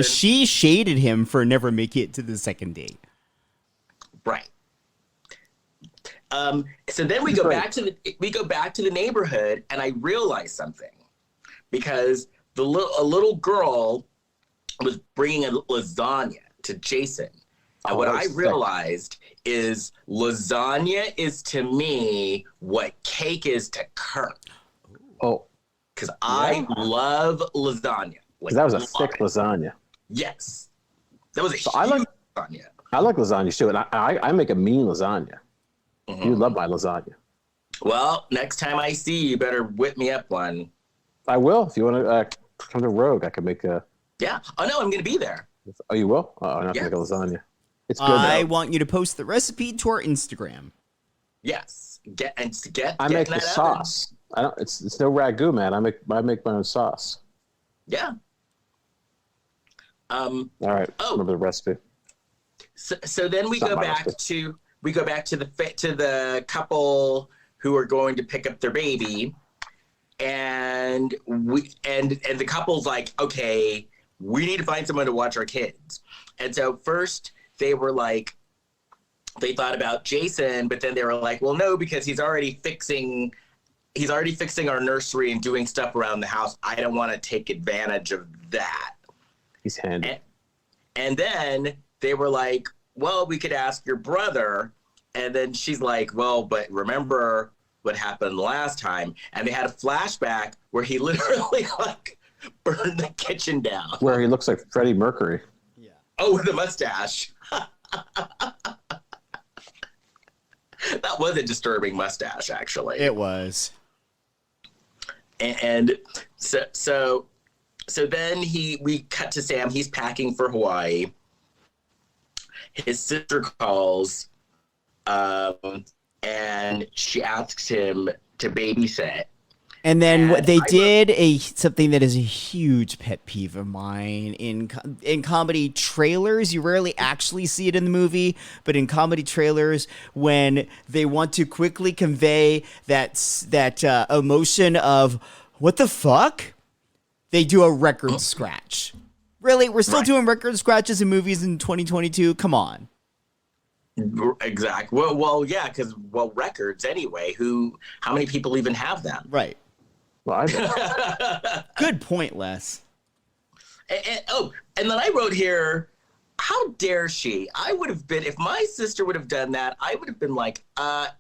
she shaded him for never making it to the second date. Right. So then we go back to the neighborhood, and I realized something, because a little girl was bringing a lasagna to Jason. And what I realized is lasagna is to me what cake is to Kirk. Oh. Because I love lasagna. Like, that was a thick lasagna. Yes. That was a huge lasagna. I like lasagna too, and I make a mean lasagna. Mm-hmm. You love my lasagna. Well, next time I see you, better whip me up one. I will. If you want to come to Rogue, I can make a... Yeah. Oh, no, I'm going to be there. Oh, you will? Oh, I'm not going to make a lasagna. It's good, I want you to post the recipe to our Instagram. Yes. I make the sauce. It's no ragu, man. I make my own sauce. Yeah. All right. Remember the recipe. So then we go back to the couple who are going to pick up their baby, and the couple's like, okay, we need to find someone to watch our kids. And so first they were like, they thought about Jason, but then they were like, well, no, because he's already fixing our nursery and doing stuff around the house. I don't want to take advantage of that. He's handy. And then they were like, well, we could ask your brother. And then she's like, well, but remember what happened last time? And they had a flashback where he literally burned the kitchen down. Where he looks like Freddie Mercury. Yeah. Oh, with a mustache. That was a disturbing mustache, actually. It was. And so then we cut to Sam. He's packing for Hawaii. His sister calls, and she asks him to babysit. And then And they I did something that is a huge pet peeve of mine in comedy trailers. You rarely actually see it in the movie, but in comedy trailers, when they want to quickly convey that emotion of what the fuck, they do a record scratch. Really, we're still doing record scratches in movies in 2022. Come on. Exactly. Well, yeah, because records anyway. How many people even have them? Right. Well, I do. Good point, Les. And then I wrote here, how dare she? I would have been, if my sister would have done that, I would have been like,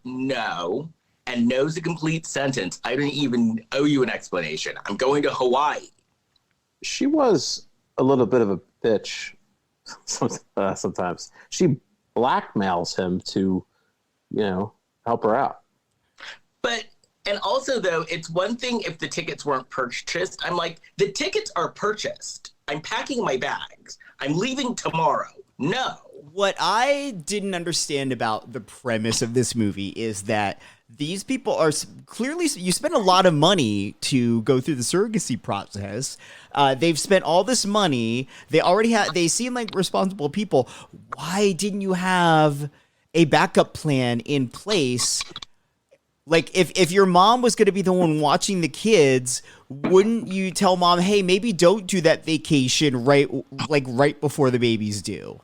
no. And no's a complete sentence. I didn't even owe you an explanation. I'm going to Hawaii. She was a little bit of a bitch sometimes. She blackmails him to, help her out. And also, though, it's one thing if the tickets weren't purchased. I'm like, the tickets are purchased. I'm packing my bags. I'm leaving tomorrow. No. What I didn't understand about the premise of this movie is that these people are clearly, you spend a lot of money to go through the surrogacy process. They've spent all this money. They seem like responsible people. Why didn't you have a backup plan in place? Like, if your mom was going to be the one watching the kids, wouldn't you tell mom, hey, maybe don't do that vacation right before the baby's due?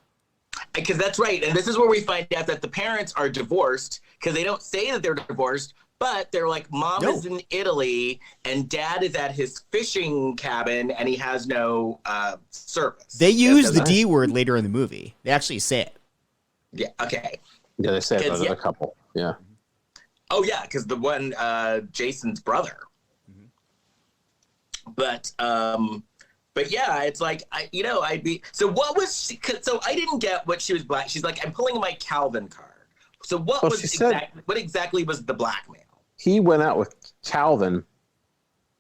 Because that's right. And this is where we find out that the parents are divorced, because they don't say that they're divorced, but they're like, mom is in Italy and dad is at his fishing cabin and he has no service. They use the D word later in the movie. They actually say it. Yeah, okay. Yeah, they say it about a couple. Yeah. Oh, yeah, because the one, Jason's brother. But yeah, it's like, so what was she, so I didn't get what she was black. She's like, I'm pulling my Calvin card. So what exactly was the blackmail? He went out with Calvin,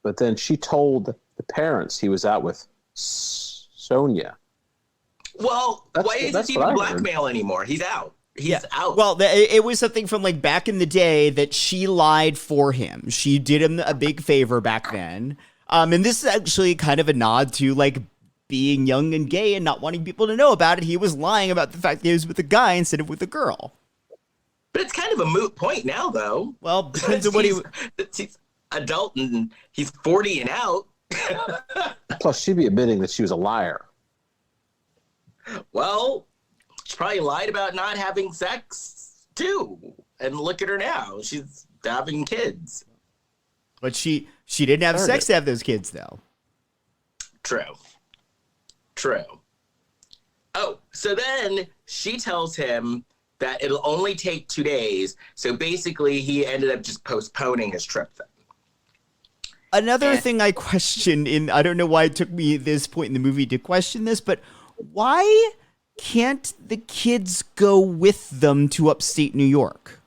but then she told the parents he was out with Sonia. Well, why isn't he even blackmail anymore? He's out. He's out. Well, it was something from like back in the day that she lied for him. She did him a big favor back then. And this is actually kind of a nod to like being young and gay and not wanting people to know about it. He was lying about the fact that he was with a guy instead of with a girl. But it's kind of a moot point now, though. Well, depends on what he's adult and he's 40 and out. Plus, she'd be admitting that she was a liar. Well, she probably lied about not having sex, too. And look at her now. She's having kids. But she didn't have sex to have those kids, though. True. Oh, so then she tells him that it'll only take 2 days. So basically, he ended up just postponing his trip then. Another thing I questioned, I don't know why it took me this point in the movie to question this, but why can't the kids go with them to upstate New York?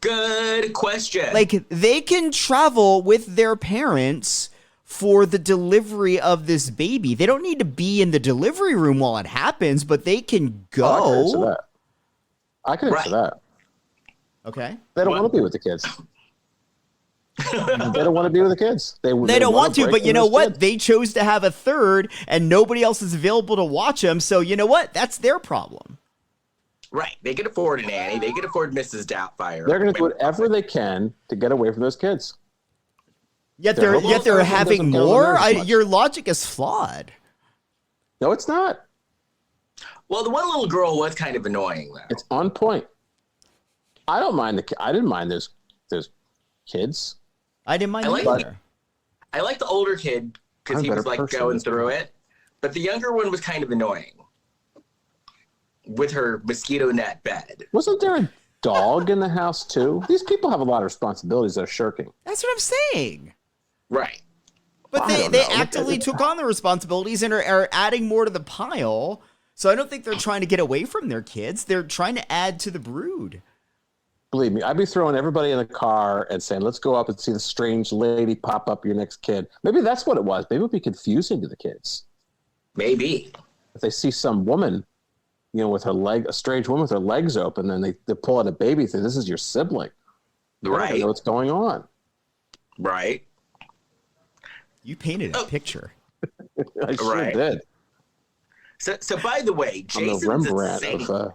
Good question. Like, they can travel with their parents for the delivery of this baby. They don't need to be in the delivery room while it happens, but they can go. I can answer that. Okay. They don't want to be with the kids. They don't want to be with the kids. They don't want to, but you know what? Kids. They chose to have a third, and nobody else is available to watch them. So you know what? That's their problem. Right. They can afford a nanny. They can afford Mrs. Doubtfire. They're going to do whatever they can to get away from those kids. Yet they're having more. Your logic is flawed. No, it's not. Well, the one little girl was kind of annoying, though. It's on point. I don't mind I didn't mind those kids. I didn't mind either. I like the older kid because he was like going through it, but the younger one was kind of annoying with her mosquito net bed. Wasn't there a dog in the house too? These people have a lot of responsibilities they're shirking. That's what I'm saying. Right. But they actively took on the responsibilities and are adding more to the pile. So I don't think they're trying to get away from their kids. They're trying to add to the brood. Believe me, I'd be throwing everybody in the car and saying, let's go up and see the strange lady pop up your next kid. Maybe that's what it was. Maybe it would be confusing to the kids. Maybe. If they see some woman, with a strange woman with her legs open, and they pull out a baby, say, this is your sibling. Right. I don't know what's going on. Right. You painted a picture. I sure did. So by the way, I'm the Jason's Rembrandt insane. of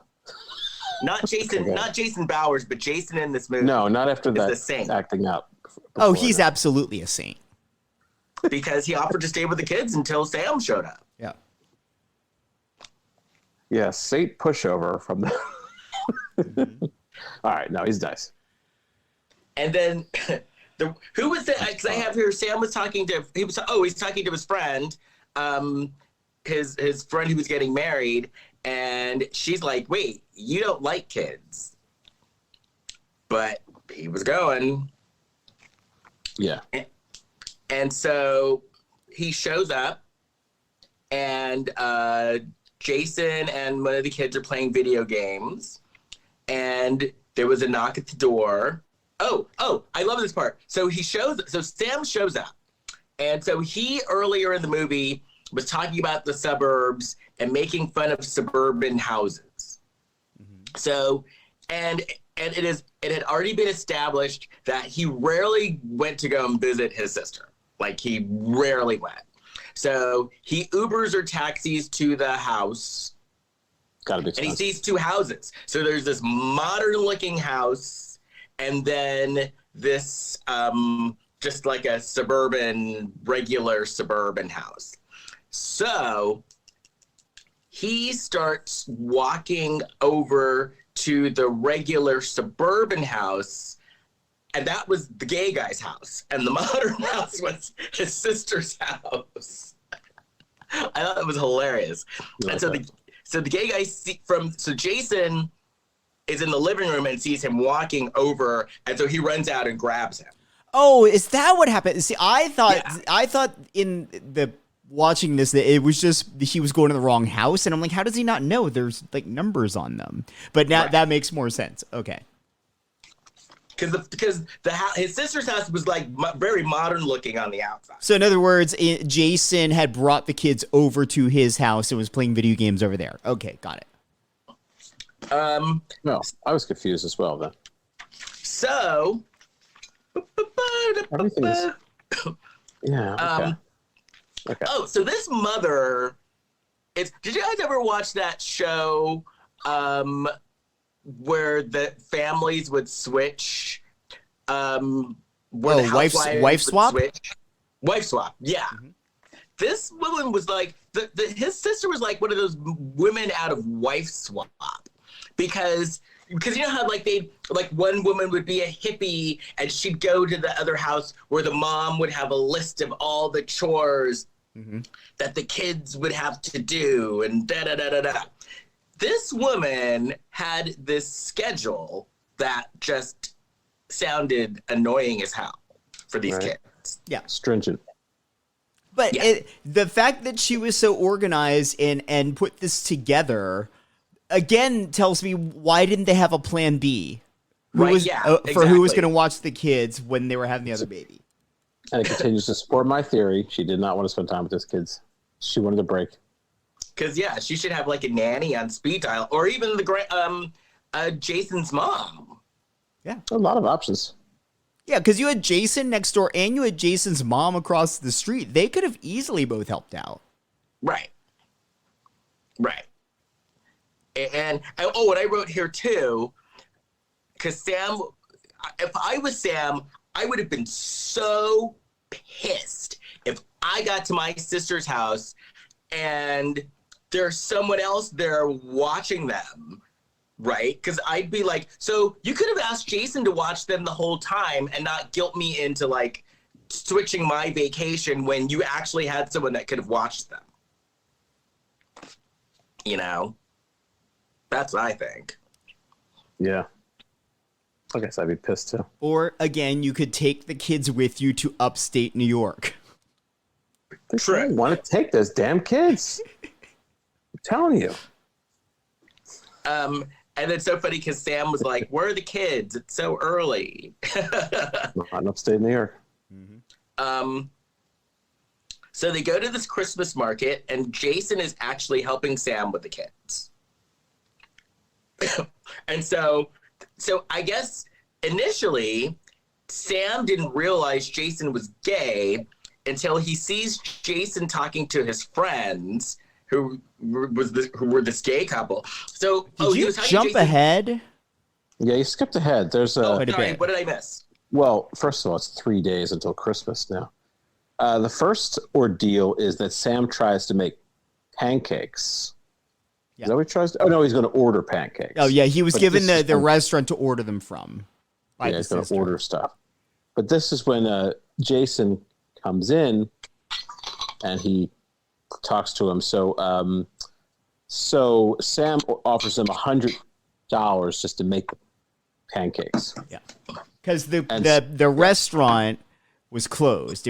Not Jason, Okay. not Jason Bowers, but Jason in this movie. no, not after is the that saint. acting out. Oh, before, he's no. absolutely a saint. Because he offered to stay with the kids until Sam showed up. Yeah. Yeah, Saint pushover from the. All right, no, he's nice. And then who was that? Because I have here, Sam was talking to he's talking to his friend, his friend who was getting married, and she's like, "Wait, you don't like kids?" But he was going. Yeah. And so he shows up, and Jason and one of the kids are playing video games, and there was a knock at the door. Oh, I love this part. So Sam shows up, and so he earlier in the movie was talking about the suburbs and making fun of suburban houses. Mm-hmm. So, and it had already been established that he rarely went to go and visit his sister. Like, he rarely went. So he Ubers or taxis to the house. Gotta be expensive. And he expensive. sees two houses. So there's this modern looking house, and then this just like a regular suburban house. So he starts walking over to the regular suburban house, and that was the gay guy's house, and the modern house was his sister's house. I thought that was hilarious. And so the gay guy so Jason is in the living room and sees him walking over, and so he runs out and grabs him. Oh, is that what happened? See, I thought in the watching this that it was just he was going to the wrong house, and I'm like, how does he not know there's like numbers on them? But now that makes more sense. Okay. Because his sister's house was like very modern looking on the outside. So in other words, Jason had brought the kids over to his house and was playing video games over there. Okay, got it. No, I was confused as well then. So Everything is. Yeah. Okay. Oh, so this mother, did you guys ever watch that show where the families would switch? Wife swap? Wife swap, yeah. Mm-hmm. This woman was like, his sister was like one of those women out of Wife Swap. Because you know how like one woman would be a hippie and she'd go to the other house where the mom would have a list of all the chores that the kids would have to do and da-da-da-da-da. This woman had this schedule that just sounded annoying as hell for these kids. Yeah. Stringent. But the fact that she was so organized and put this together again tells me, why didn't they have a plan B? For who was going to watch the kids when they were having the other baby? And it continues to support my theory. She did not want to spend time with his kids. She wanted a break. Because she should have like a nanny on speed dial, or even Jason's mom. Yeah, a lot of options. Yeah, because you had Jason next door and you had Jason's mom across the street. They could have easily both helped out. Right. And what I wrote here too, because Sam, if I was Sam, I would have been so pissed if I got to my sister's house and there's someone else there watching them, right? Because I'd be like, so you could have asked Jason to watch them the whole time and not guilt me into like switching my vacation when you actually had someone that could have watched them. You know? That's what I think. Yeah. I guess I'd be pissed too. Or, again, you could take the kids with you to upstate New York. I want to take those damn kids. I'm telling you. And it's so funny because Sam was like, where are the kids? It's so early. Not in upstate New York. Mm-hmm. So they go to this Christmas market, and Jason is actually helping Sam with the kids. And so I guess initially Sam didn't realize Jason was gay until he sees Jason talking to his friends who were this gay couple. So, Did you jump ahead? Yeah, you skipped ahead. There's a. Oh, sorry, what did I miss? Well, first of all, it's 3 days until Christmas now. The first ordeal is that Sam tries to make pancakes. Yeah. Is that what he tries to? Oh, no, he's going to order pancakes. Oh, yeah, he was But given this the is when- restaurant to order them from. Yeah, he's going to order stuff. But this is when Jason comes in and he talks to him. So Sam offers him $100 just to make the pancakes. Yeah, because the restaurant was closed.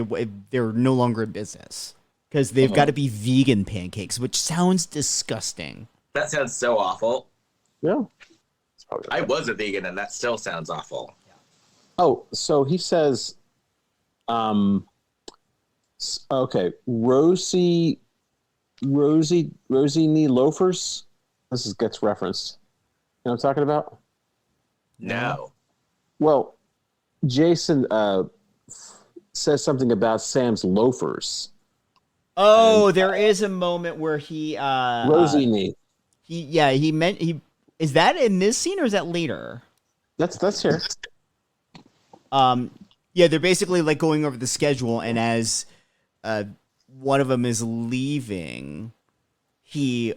They're no longer in business because they've got to be vegan pancakes, which sounds disgusting. That sounds so awful. Yeah. I was a vegan, and that still sounds awful. Oh, so he says, okay, Rosie knee loafers. Gets referenced. You know what I'm talking about? No. Well, Jason says something about Sam's loafers. Oh, there is a moment where he Rosie knee. Is that in this scene or is that later? That's here. Yeah, they're basically like going over the schedule, and as one of them is leaving, he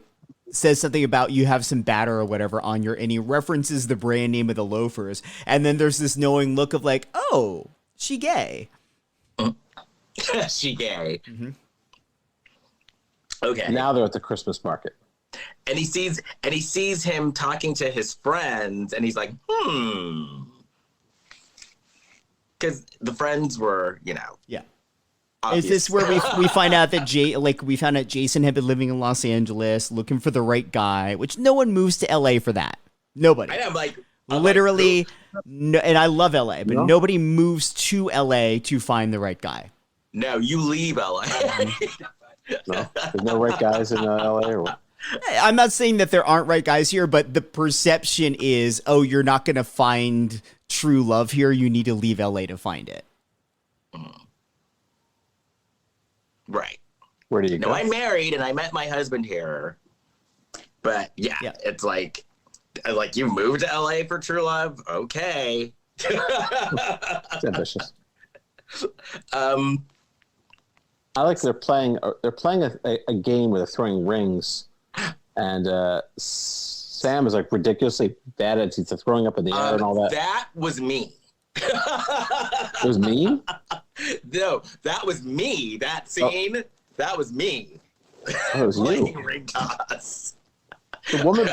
says something about you have some batter or whatever on your, and he references the brand name of the loafers, and then there's this knowing look of like, oh, she gay. She gay. Mm-hmm. Okay. Now they're at the Christmas market. And he sees him talking to his friends, and he's like, because the friends were, Yeah. obvious. Is this where we find out that we found out Jason had been living in Los Angeles looking for the right guy, which no one moves to LA for that. Nobody. I'm like, literally, no, and I love LA, but No. nobody moves to LA to find the right guy. no, you leave LA. No, there's no right guys in LA or what? I'm not saying that there aren't right guys here, but the perception is, oh, you're not going to find true love here. You need to leave LA to find it. Right. Where do you No, go? I'm married and I met my husband here. But yeah. It's like you moved to LA for true love? Okay. It's ambitious. um I like they're playing a game where they're throwing rings, and Sam is like ridiculously bad at throwing up in the air and all that. That was me. It was mean. No, that was me. That scene, that was me. Oh, it was you. Playing ring toss. The woman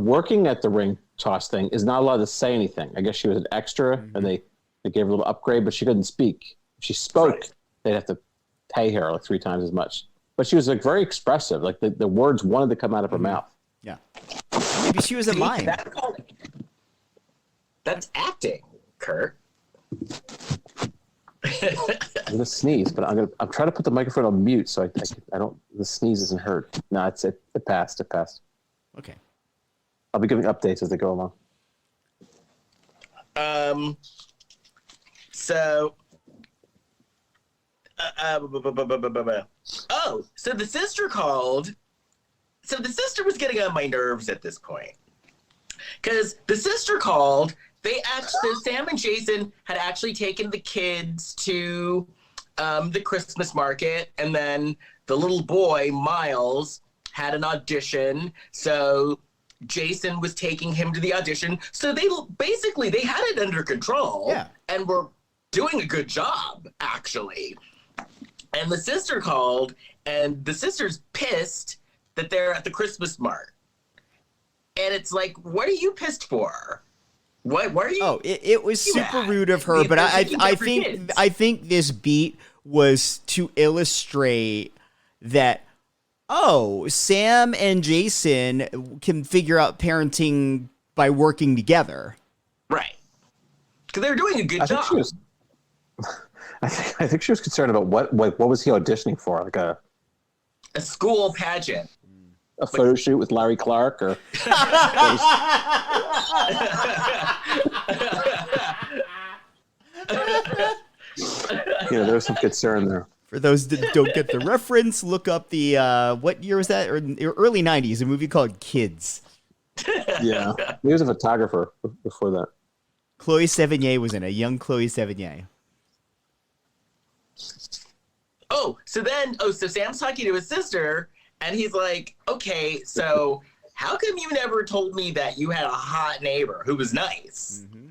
working at the ring toss thing is not allowed to say anything. I guess she was an extra, and they gave her a little upgrade, but she couldn't speak. If she spoke, Right. they'd have to pay her like 3 times as much. But she was like very expressive. Like the words wanted to come out of her mouth. Yeah. Maybe she was a mime. That's acting, Kurt. I'm gonna sneeze, but I'm trying to put the microphone on mute so I don't the sneeze isn't heard. No, it passed. It passed. Okay. I'll be giving updates as they go along. So. Oh, so the sister called. So the sister was getting on my nerves at this point. Because the sister called. So Sam and Jason had actually taken the kids to the Christmas market, and then the little boy, Miles, had an audition. So Jason was taking him to the audition. So they had it under control. Yeah. And were doing a good job, actually. And the sister called, and the sister's pissed that they're at the Christmas mart. And it's like, what are you pissed for? Why are you? Oh, it was super mad? rude of her, but They're I taking care of her think kids. I think this beat was to illustrate that, oh, Sam and Jason can figure out parenting by working together. Right. Because they're doing a good I job. think she was. I think she was concerned about what was he auditioning for, like a school pageant. photo shoot with Larry Clark or. there's some concern there. For those that don't get the reference, look up the what year was that? Or early '90s, a movie called Kids. Yeah, he was a photographer before that. Chloe Sevigny was in a young Chloe Sevigny. So Sam's talking to his sister, and he's like, okay, so how come you never told me that you had a hot neighbor who was nice? Mm-hmm.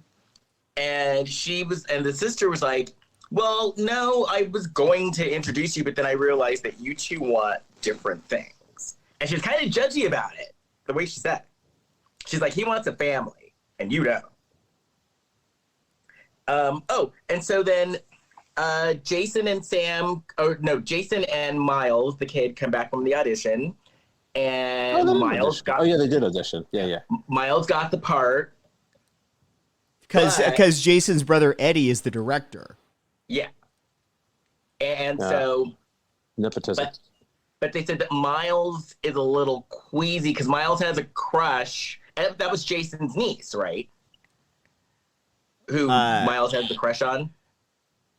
And the sister was like, well, no, I was going to introduce you, but then I realized that you two want different things. And she was kind of judgy about it, the way she said it. She's like, he wants a family, and you don't. And so then Jason and Miles, the kid, come back from the audition, and Miles got. Oh yeah, they did audition. Yeah. Miles got the part because Jason's brother Eddie is the director. Yeah, and so nepotism. But they said that Miles is a little queasy because Miles has a crush. And that was Jason's niece, right? Who Miles had the crush on?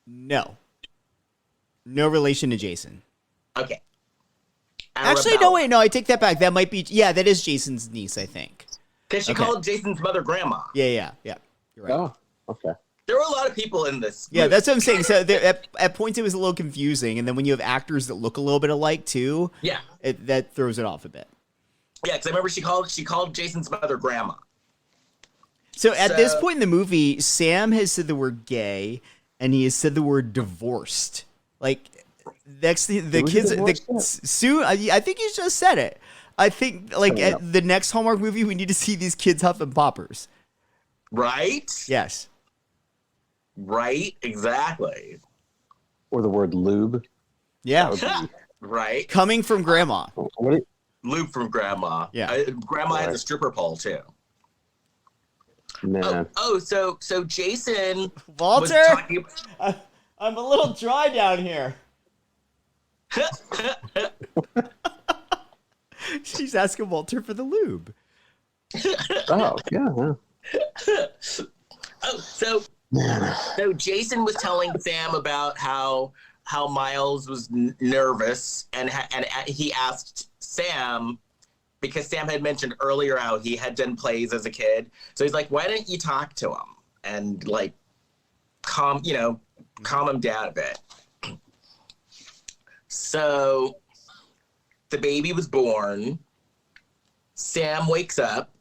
No relation to Jason. Okay. Actually, no, wait, no, I take that back. That might be, that is Jason's niece, I think. Because she called Jason's mother grandma. Yeah. You're right. Oh, okay. There were a lot of people in this movie. Yeah, that's what I'm saying. So at points it was a little confusing, and then when you have actors that look a little bit alike too, that throws it off a bit. Yeah, because I remember she called Jason's mother grandma. So at this point in the movie, Sam has said the word gay, and he has said the word divorced. Like next, the kids soon. I think you just said it. I think at the next Hallmark movie, we need to see these kids huffing poppers. Right? Yes. Right? Exactly. Or the word lube. Yeah. Right. Coming from grandma. Lube from grandma. Yeah. Grandma has a stripper pole too. Man. So Jason Walter, was talking I'm a little dry down here. She's asking Walter for the lube. Oh, yeah. So Jason was telling Sam about how Miles was nervous, and he asked Sam, because Sam had mentioned earlier how he had done plays as a kid. So he's like, why don't you talk to him and like calm him down a bit. So the baby was born. Sam wakes up.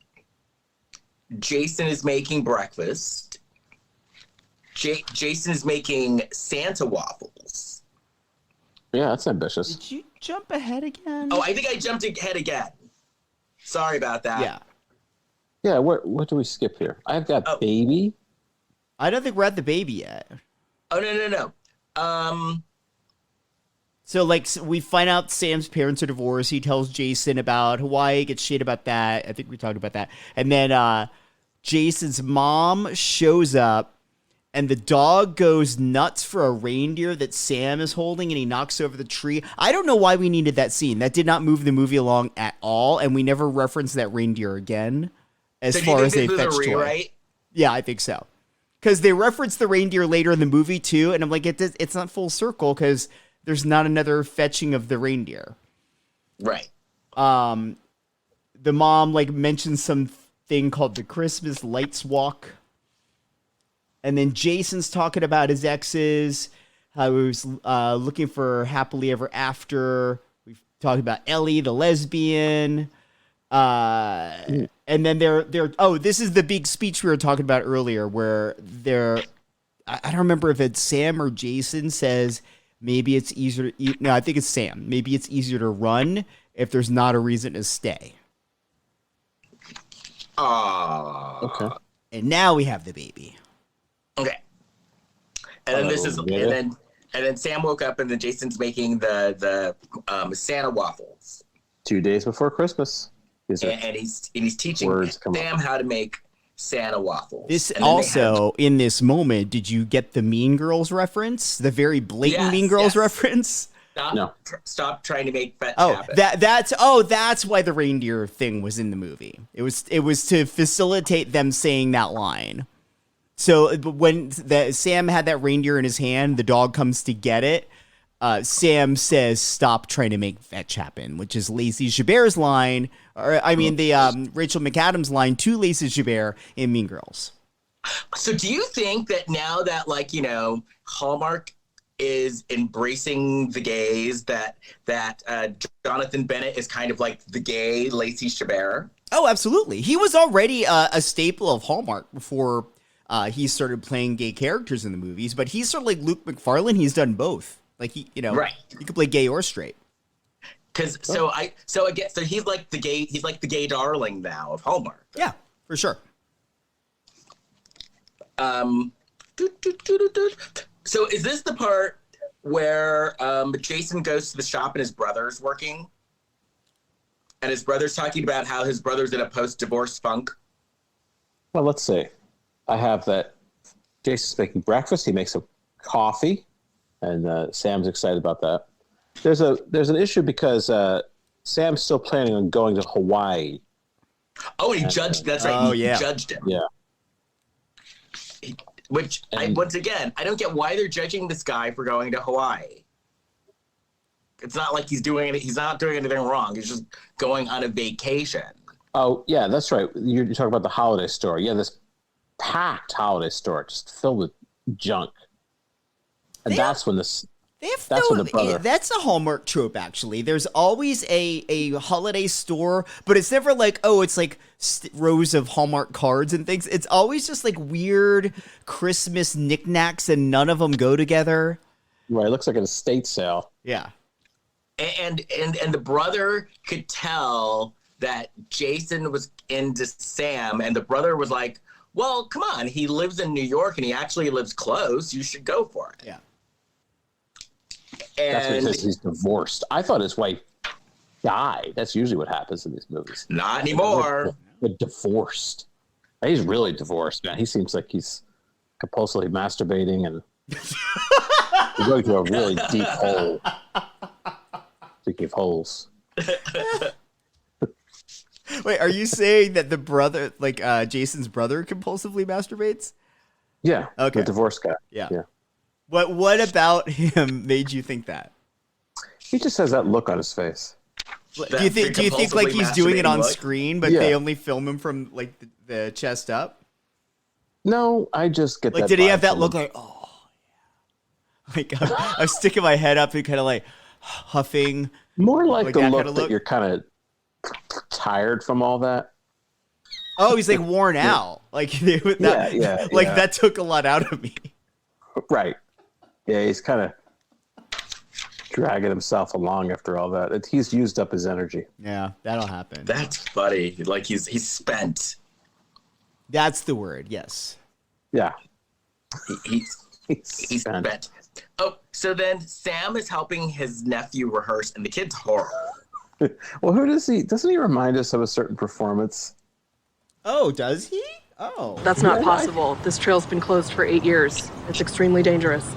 Jason is making breakfast. Jason is making Santa waffles. Yeah, that's ambitious. Did you jump ahead again? Oh, I think I jumped ahead again. Sorry about that. Yeah. Yeah, what do we skip here? I've got baby. I don't think we're at the baby yet. Oh, no. So, we find out Sam's parents are divorced. He tells Jason about Hawaii, gets shit about that. I think we talked about that. And then Jason's mom shows up, and the dog goes nuts for a reindeer that Sam is holding, and he knocks over the tree. I don't know why we needed that scene. That did not move the movie along at all, and we never referenced that reindeer again as far as a fetch toy. Yeah, I think so. Because they reference the reindeer later in the movie, too, and I'm like, it's not full circle, because there's not another fetching of the reindeer. Right. The mom, mentions something called the Christmas Lights Walk. And then Jason's talking about his exes, how he was looking for happily ever after. We've talked about Ellie, the lesbian. And then this is the big speech we were talking about earlier, where I don't remember if it's Sam or Jason says, maybe it's easier to, no, I think it's Sam. Maybe it's easier to run if there's not a reason to stay. Okay. And now we have the baby. Okay. And then and then Sam woke up, and then Jason's making the Santa waffles. 2 days before Christmas. And he's teaching Sam how to make Santa waffles. This also, in this moment, did you get the Mean Girls reference? The very blatant Mean Girls reference? Stop trying to make fetch happen. That's why the reindeer thing was in the movie. It was to facilitate them saying that line. So when Sam had that reindeer in his hand, the dog comes to get it. Sam says, "Stop trying to make fetch happen," which is Lacey Chabert's line, or I mean the Rachel McAdams line to Lacey Chabert in Mean Girls. So do you think that now that, like, you know, Hallmark is embracing the gays, that Jonathan Bennett is kind of like the gay Lacey Chabert? Oh, absolutely. He was already a staple of Hallmark before he started playing gay characters in the movies, but he's sort of like Luke McFarlane. He's done both. Like he could play gay or straight. Because so he's like the gay darling now of Hallmark. Yeah, for sure. So is this the part where Jason goes to the shop and his brother's working? And his brother's talking about how his brother's in a post-divorce funk? Well, let's see. I have that Jason's making breakfast. He makes a coffee, and Sam's excited about that. There's an issue because Sam's still planning on going to Hawaii. Oh, he judged. That's right. He judged him. Yeah. Once again, I don't get why they're judging this guy for going to Hawaii. It's not like he's not doing anything wrong. He's just going on a vacation. Oh, yeah, that's right. You're talking about the holiday store. Yeah, this packed holiday store just filled with junk. And that's when the brother... That's a Hallmark trope, actually. There's always a holiday store, but it's never like, oh, it's like rows of Hallmark cards and things. It's always just like weird Christmas knickknacks, and none of them go together. Right, it looks like an estate sale. Yeah. And the brother could tell that Jason was into Sam, and the brother was like, well, come on, he lives in New York and he actually lives close. You should go for it. Yeah. That's And because he's divorced. I thought his wife died. That's usually what happens in these movies. not anymore. They're divorced. He's really divorced, man. He seems like he's compulsively masturbating and he's going through a really deep hole. Speaking of holes. Wait, are you saying that the brother, like Jason's brother, compulsively masturbates? Yeah. Okay. The divorced guy. Yeah. Yeah. What about him made you think that? He just has that look on his face. Do you think like he's doing it on look? screen, but they only film him from like the chest up? No, I just get Like, that. did he vibe have that from look him. like, oh, yeah. Like I'm sticking my head up and kind of like huffing? More like the that look kinda that look? you're kind of tired from all that. Oh, he's like worn out. Like that took a lot out of me. Right. Yeah, he's kind of dragging himself along after all that. He's used up his energy. Yeah, that'll happen. That's funny. Like he's spent. That's the word. Yes. Yeah. He's spent. Oh, so then Sam is helping his nephew rehearse, and the kid's horrible. Well, who does he? Doesn't he remind us of a certain performance? Oh, does he? Oh. That's not possible. This trail's been closed for 8 years. It's extremely dangerous.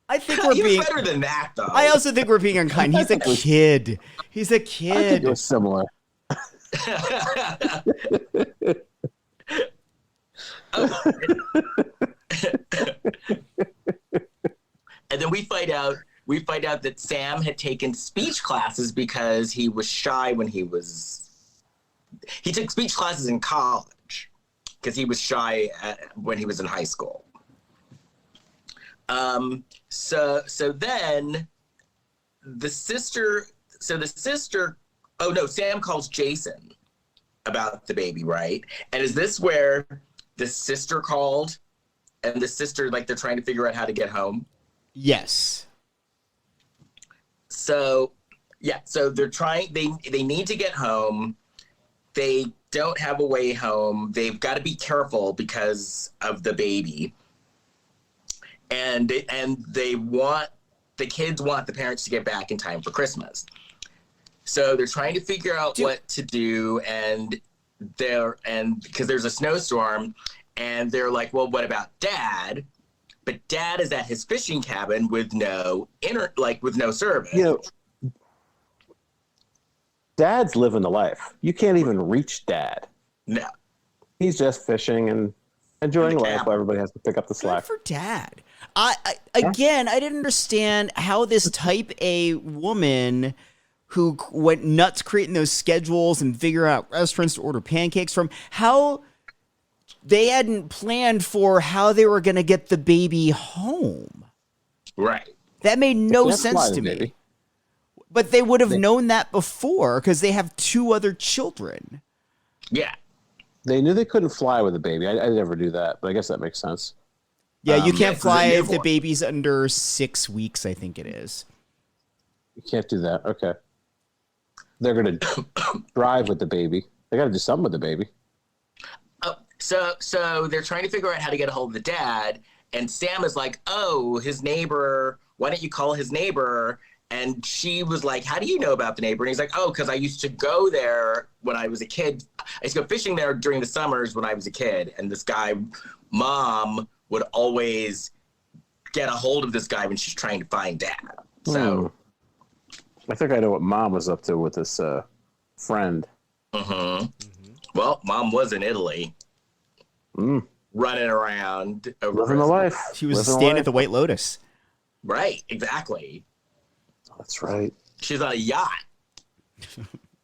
I think we're He being was better than that, though. I also think we're being unkind. He's a kid. He's a I think kid. it was similar. And then we find out that Sam had taken speech classes because he was shy when he took speech classes in college because he was shy when he was in high school. So then the sister, oh no, Sam calls Jason about the baby, right? And is this where the sister called and the sister, like, they're trying to figure out how to get home? Yes. So they're trying, they need to get home. They don't have a way home. They've got to be careful because of the baby. And the kids want the parents to get back in time for Christmas. So they're trying to figure out what to do, and because there's a snowstorm, and they're like, well, what about Dad? But Dad is at his fishing cabin with no service. You know, Dad's living the life. You can't even reach Dad. No. He's just fishing and Enjoying In the life cab. while everybody has to pick up the Good slack. for dad. I didn't understand how this type A woman who went nuts creating those schedules and figure out restaurants to order pancakes from, how they hadn't planned for how they were going to get the baby home. Right. That made no Can't fly sense the to me. baby. But they would have known that before because they have 2 other children. Yeah. They knew they couldn't fly with a baby. I never do that, but I guess that makes sense. Yeah, you yeah, can't 'cause fly they're if the newborn. baby's under 6 weeks, I think it is. You can't do that. Okay. They're going to drive with the baby. They got to do something with the baby. So they're trying to figure out how to get a hold of the dad, and Sam is like, "Oh, his neighbor. Why don't you call his neighbor?" And she was like, "How do you know about the neighbor?" And he's like, "Oh, because I used to go there when I was a kid. I used to go fishing there during the summers when I was a kid. And this guy, mom, would always get a hold of this guy when she's trying to find dad." So, I think I know what mom was up to with this friend. well, mom was in Italy, running around over Living the Christmas. life. She was Living the staying life. at the White Lotus. Right, exactly. That's right. She's on a yacht.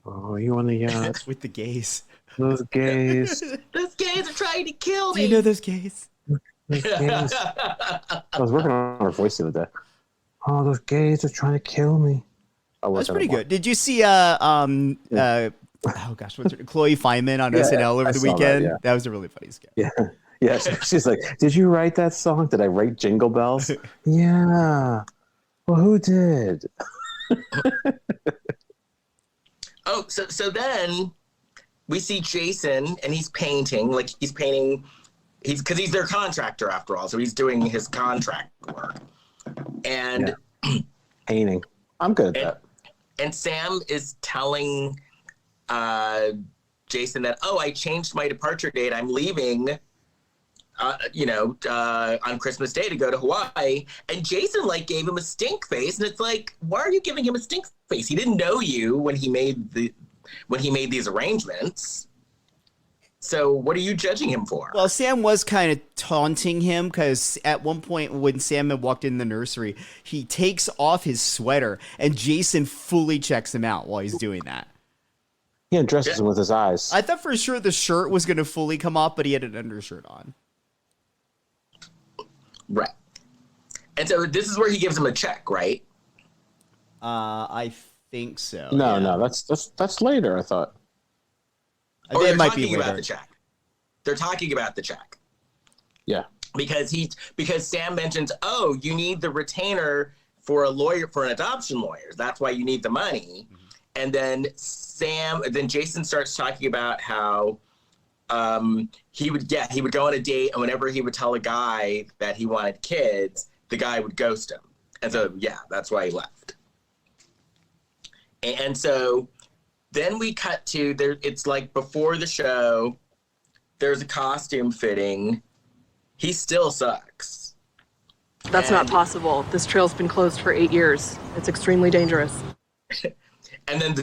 Oh, you on the yacht? With the gays. Those gays. Those gays are trying to kill Do me. you know those gays? Those gays. I was working on her voice the other day. Oh, those gays are trying to kill me. That's pretty good. Did you see oh gosh, what's her Chloe Feynman on Yeah, SNL over I the saw that, weekend? yeah. That was a really funny sketch. Yeah. Yeah. She's like, "Did you write that song? Did I write Jingle Bells?" Yeah. Well, who did? Oh, so then we see Jason, and he's painting. Like, he's painting. Because he's their contractor after all, so he's doing his contract work. And Painting. I'm good at that. and Sam is telling Jason that, "Oh, I changed my departure date. I'm leaving, on Christmas Day to go to Hawaii." And Jason, like, gave him a stink face. And it's like, why are you giving him a stink face? He didn't know you when he made these arrangements. So what are you judging him for? Well, Sam was kind of taunting him because at one point when Sam had walked in the nursery, he takes off his sweater and Jason fully checks him out while he's doing that. He undresses him with his eyes. I thought for sure the shirt was going to fully come off, but he had an undershirt on. Right. And so this is where he gives him a check, right? I think so. No, yeah. no, that's later. I thought. I Or think they're it might talking be about later. the check. They're talking about the check. Yeah. Because Sam mentions, "Oh, you need the retainer for an adoption lawyer. That's why you need the money." And then Jason starts talking about how he would go on a date, and whenever he would tell a guy that he wanted kids, the guy would ghost him. And so, yeah, that's why he left. And so then we cut to there. It's like before the show. There's a costume fitting. He still sucks. That's not possible. This trail's been closed for 8 years. It's extremely dangerous. And then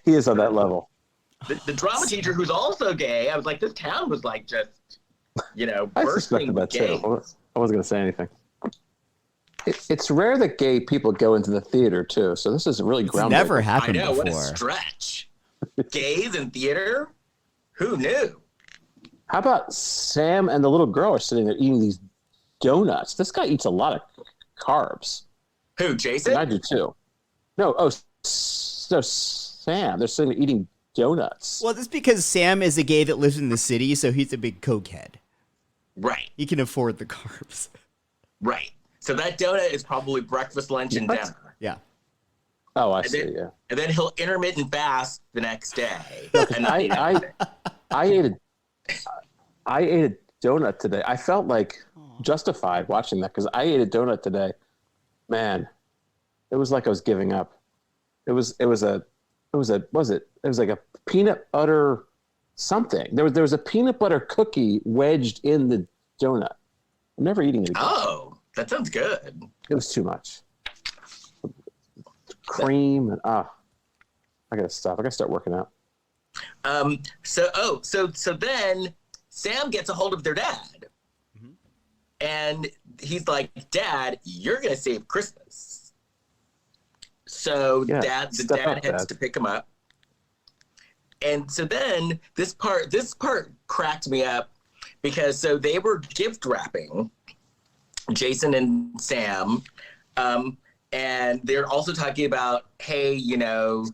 He is on that level. the drama teacher, who's also gay, I was like, this town was like just, I bursting suspected that gay. too. I wasn't going to say anything. It's rare that gay people go into the theater too, so this is really groundbreaking. Never I happened know, what a before. stretch. Gays in theater? Who knew? How about Sam and the little girl are sitting there eating these donuts? This guy eats a lot of carbs. Who, Jason? And I do too. No, Sam. They're sitting there eating donuts. Well, that's because Sam is a gay that lives in the city, so he's a big cokehead. Right, He can afford the carbs. right. So that donut is probably breakfast, lunch, and What? dinner. Yeah. Oh, I And see. then, Yeah. and then he'll intermittent fast the next day. And I ate a donut today. I felt like justified watching that because I ate a donut today. Man, it was like I was giving up. It was like a peanut butter something. There was a peanut butter cookie wedged in the donut. I'm never eating it again. Oh, that sounds good. It was too much. Cream and I gotta stop. I gotta start working out. So then Sam gets a hold of their dad, And he's like, Dad, you're going to save Christmas. So the dad heads to pick him up. And so then this part cracked me up because so they were gift wrapping, Jason and Sam, and they're also talking about, hey, you know,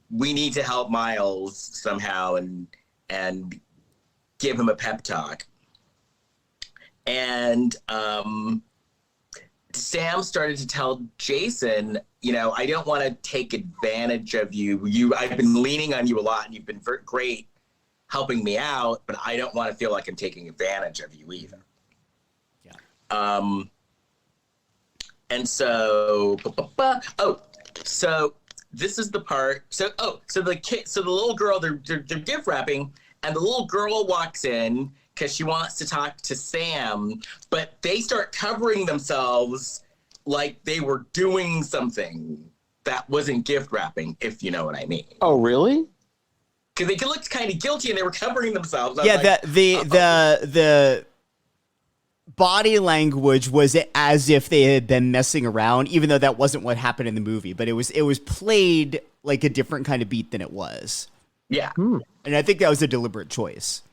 we need to help Miles somehow and give him a pep talk. And Sam started to tell Jason, you know, I don't want to take advantage of you. I've been leaning on you a lot, and you've been great helping me out, but I don't want to feel like I'm taking advantage of you either. Yeah. And so, so this is the part. So the little girl, they're gift wrapping, and the little girl walks in because she wants to talk to Sam, but they start covering themselves like they were doing something that wasn't gift wrapping, if you know what I mean. Oh, really? Because they looked kind of guilty and they were covering themselves. Yeah, the body language was as if they had been messing around, even though that wasn't what happened in the movie. But it was played like a different kind of beat than it was. Yeah, and I think that was a deliberate choice.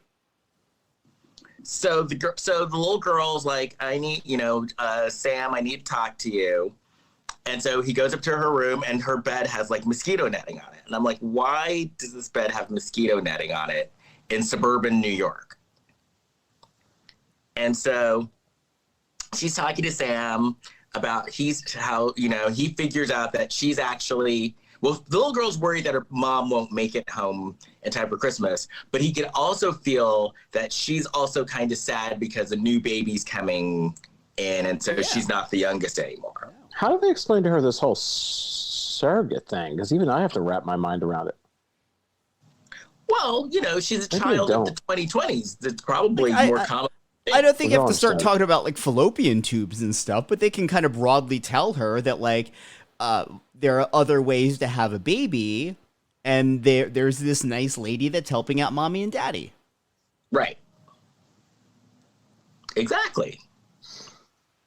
So the little girl's like, I need, Sam, I need to talk to you. And so he goes up to her room, and her bed has like mosquito netting on it. And I'm like, why does this bed have mosquito netting on it in suburban New York? And so she's talking to Sam about he figures out that she's actually, well, the little girl's worried that her mom won't make it home in time for Christmas, but he can also feel that she's also kind of sad because a new baby's coming in, and so she's not the youngest anymore. How do they explain to her this whole surrogate thing? Because even I have to wrap my mind around it. Well, she's a child of the 2020s. It's probably more common. I don't think you have to start talking about like fallopian tubes and stuff, but they can kind of broadly tell her that like there are other ways to have a baby, and there's this nice lady that's helping out mommy and daddy. Right. Exactly.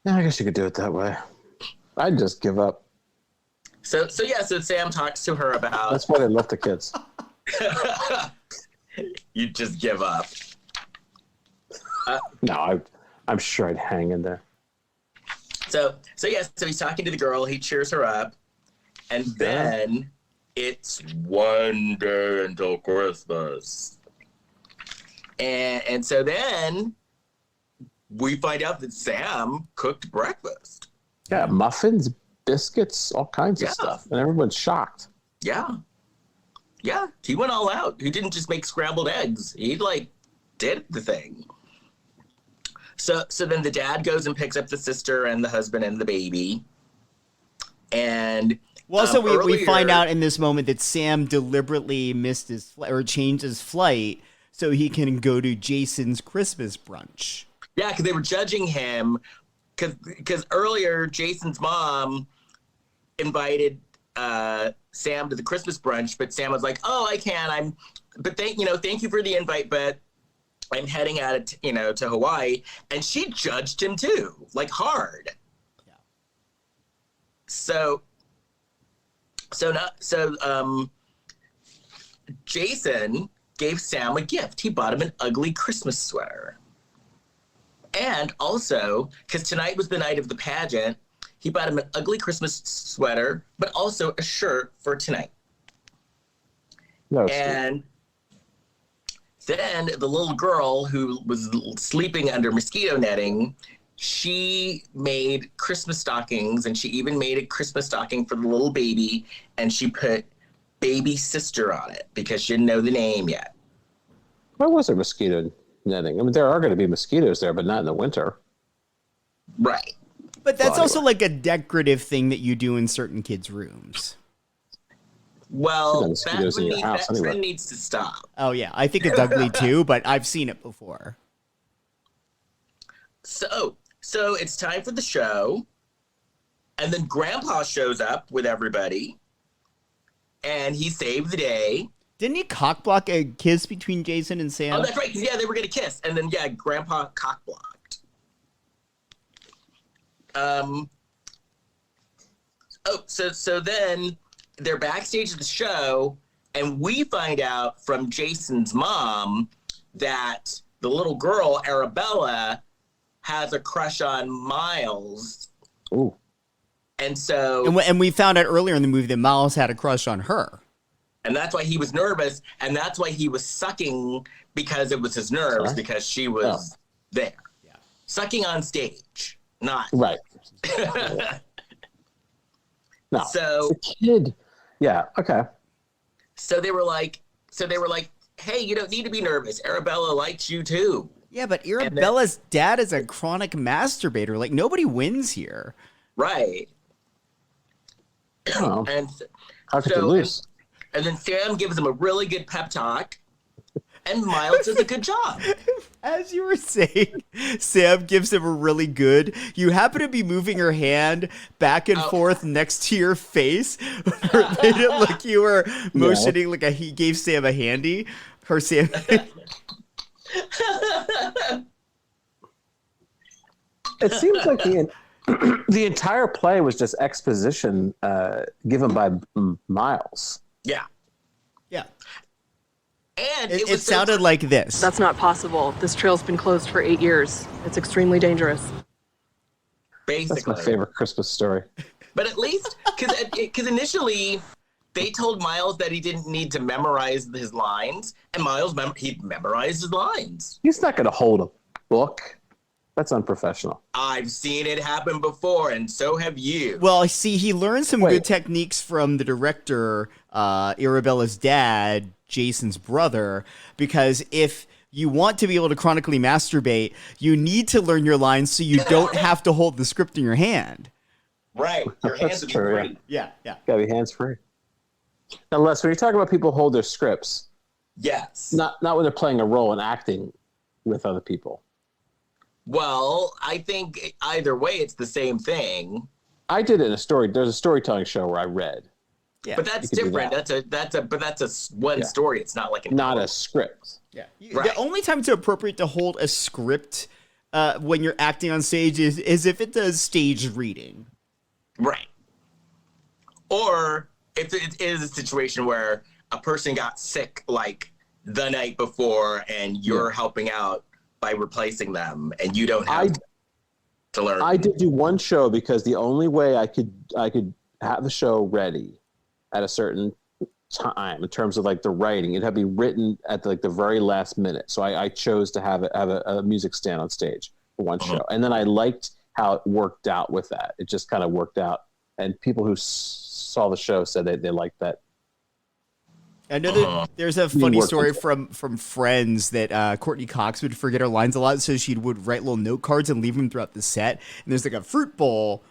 Yeah, I guess you could do it that way. I'd just give up. So Sam talks to her about. That's why they left the kids. You just give up. No, I'm sure I'd hang in there. So he's talking to the girl. He cheers her up, and then it's one day until Christmas, and so then we find out that Sam cooked breakfast. Yeah, muffins, biscuits, all kinds of stuff, and everyone's shocked. Yeah, he went all out. He didn't just make scrambled eggs. He did the thing. So then the dad goes and picks up the sister and the husband and the baby. And we find out in this moment that Sam deliberately missed his or changed his flight so he can go to Jason's Christmas brunch. Yeah, because they were judging him because earlier Jason's mom invited Sam to the Christmas brunch, but Sam was like, "Oh, I can. thank you for the invite, but I'm heading out to Hawaii," and she judged him too, hard. Yeah. So Jason gave Sam a gift. He bought him an ugly Christmas sweater. And also, because tonight was the night of the pageant, he bought him an ugly Christmas sweater, but also a shirt for tonight. And then the little girl who was sleeping under mosquito netting, she made Christmas stockings, and she even made a Christmas stocking for the little baby, and she put baby sister on it because she didn't know the name yet. Why was there mosquito netting? I mean, there are going to be mosquitoes there, but not in the winter. Right. But that's also like a decorative thing that you do in certain kids' rooms. Well, that trend needs to stop. Oh, yeah. I think it's ugly, too, but I've seen it before. So it's time for the show. And then Grandpa shows up with everybody. And he saved the day. Didn't he cockblock a kiss between Jason and Sam? Oh, that's right. Yeah, they were going to kiss. And then, Grandpa cockblocked. So then they're backstage at the show, and we find out from Jason's mom that the little girl, Arabella, has a crush on Miles. Ooh. And so... And we found out earlier in the movie that Miles had a crush on her. And that's why he was nervous, and that's why he was sucking, because it was his nerves, because she was there. Yeah. Sucking on stage, not... Right. No, So... it's a kid. Yeah, okay. So they were like, hey, you don't need to be nervous. Arabella likes you too. Yeah, but Arabella's dad is a chronic masturbator. Like, nobody wins here. Right. Oh, And how could you lose? And then Sam gives him a really good pep talk, and Miles does a good job. As you were saying, Sam gives him a really good. You happen to be moving her hand back and forth next to your face. It made it look you were motioning like he gave Sam a handy. Or Sam. It seems like the entire play was just exposition given by Miles. Yeah. Yeah. And It sounded like this. That's not possible. This trail's been closed for 8 years. It's extremely dangerous. basically. That's my favorite Christmas story. But at least, because initially they told Miles that he didn't need to memorize his lines, and Miles he memorized his lines. He's not going to hold a book. That's unprofessional. I've seen it happen before, and so have you. Well, see, he learned some good techniques from the director, Arabella's dad, Jason's brother, because if you want to be able to chronically masturbate, you need to learn your lines so you don't have to hold the script in your hand. Right. Your hands would be free. Yeah. Gotta be hands free. Now, Les, when you talk about people who hold their scripts, Yes. not when they're playing a role and acting with other people. Well, I think either way, it's the same thing. I did it in a story. There's a storytelling show where I read. Yeah. But that's You could do different. that. That's a one story. It's not like Not a script. Yeah. Right. The only time it's appropriate to hold a script when you're acting on stage is if it does staged reading. Right. Or if it is a situation where a person got sick like the night before and you're helping out by replacing them and you don't have to learn. I did do one show because the only way I could have the show ready at a certain time in terms of like the writing, it had to be written at the very last minute. So I chose to have a music stand on stage for one show. And then I liked how it worked out with that. It just kind of worked out. And people who saw the show said they liked that. I know there's a funny story from Friends that Courtney Cox would forget her lines a lot, so she would write little note cards and leave them throughout the set. And there's like a fruit bowl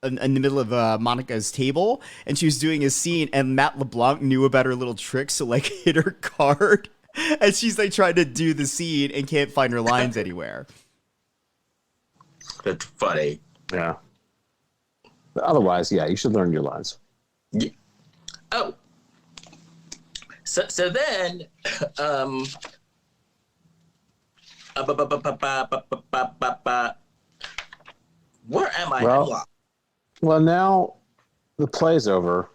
in the middle of Monica's table, and she was doing a scene, and Matt LeBlanc knew about her little trick, so like hid her card, and she's like trying to do the scene and can't find her lines anywhere. That's funny. Yeah. But otherwise, yeah, you should learn your lines. Yeah. Oh. So then, where am I? Well, now the play's over.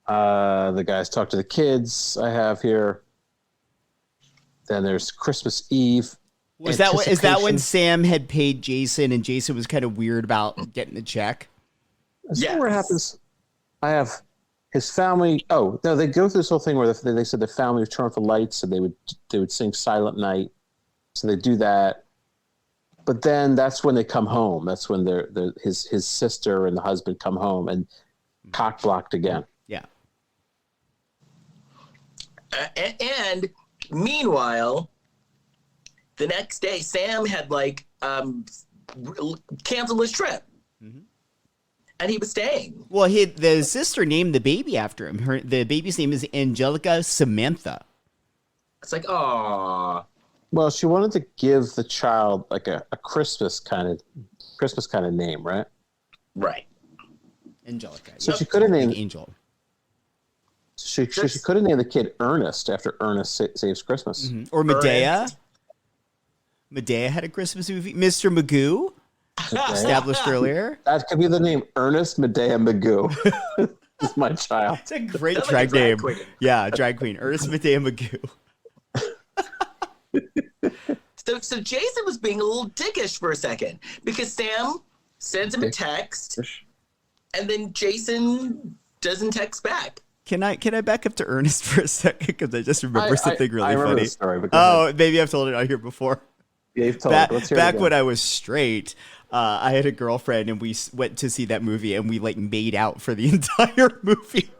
The guys talk to the kids I have here. Then there's Christmas Eve. Is that when Sam had paid Jason and Jason was kind of weird about getting the check? Is that where it happens? I have his family. Oh no, they go through this whole thing where they said the family would turn off the lights and they would sing Silent Night. So they do that. But then that's when they come home. That's when his sister and the husband come home and cock blocked again. Yeah. And meanwhile, the next day, Sam had canceled his trip, and he was staying. Well, the sister named the baby after him. The baby's name is Angelica Samantha. It's like, aww. Well, she wanted to give the child like a Christmas kind of name, right? Right. Angelica. So she could have named Angel. She could have named the kid Ernest after Ernest Saves Christmas. Or Medea. Ernest. Medea had a Christmas movie. Mr. Magoo. established earlier. That could be the name, Ernest Medea Magoo. This is my child. It's a great Sounds drag like a name. drag queen. Yeah, drag queen. Ernest Medea Magoo. So Jason was being a little dickish for a second because Sam sends him a text, and then Jason doesn't text back. Can I back up to Ernest for a second? Because I just remember something really I remember funny. the story, but go ahead. Maybe I've told it out here before. Yeah, you've told it. Let's hear it Back again. when I was straight, I had a girlfriend, and we went to see that movie, and we like made out for the entire movie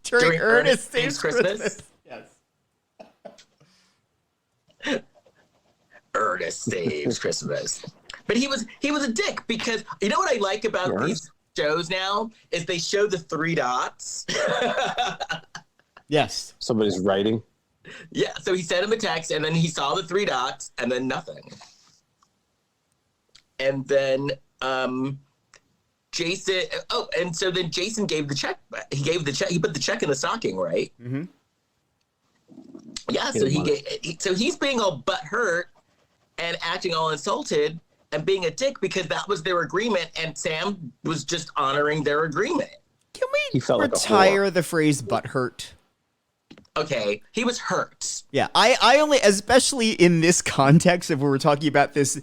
during Ernest Saves Christmas. Yes. Ernest Saves Christmas. But he was a dick because you know what I like about these shows now is they show the 3 dots. Yes. Somebody's writing. Yeah, so he sent him a text and then he saw the 3 dots and then nothing. And then Jason and so then Jason gave the check. He gave the check. He put the check in the stocking, right? Mm-hmm. Yeah, so he's being all butthurt and acting all insulted and being a dick because that was their agreement and Sam was just honoring their agreement. Can He we felt like a retire the phrase butthurt? Okay, he was hurt. Yeah, I only, especially in this context of where we're talking about this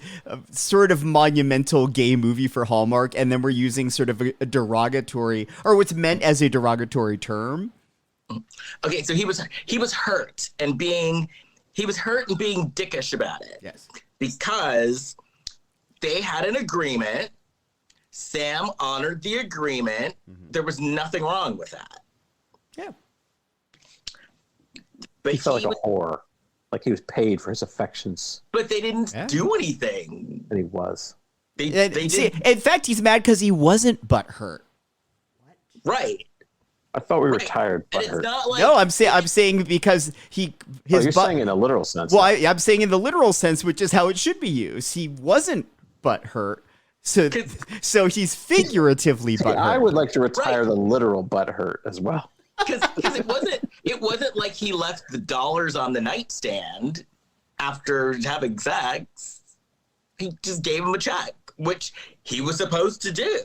sort of monumental gay movie for Hallmark, and then we're using sort of a derogatory, or what's meant as a derogatory term. Okay, so he was hurt and being dickish about it. Yes. Because they had an agreement. Sam honored the agreement. Mm-hmm. There was nothing wrong with that. Yeah. But he felt like a whore. Like he was paid for his affections. But they didn't do anything. And he was. They see, didn't. in fact, he's mad because he wasn't butthurt. Right. I thought we retired And butthurt. it's not like No, I'm saying because you're saying in a literal sense. Well, I'm saying in the literal sense, which is how it should be used. He wasn't butthurt, so he's figuratively butthurt. I would like to retire the literal butthurt as well. Because it wasn't like he left the dollars on the nightstand after having sex. He just gave him a check, which he was supposed to do.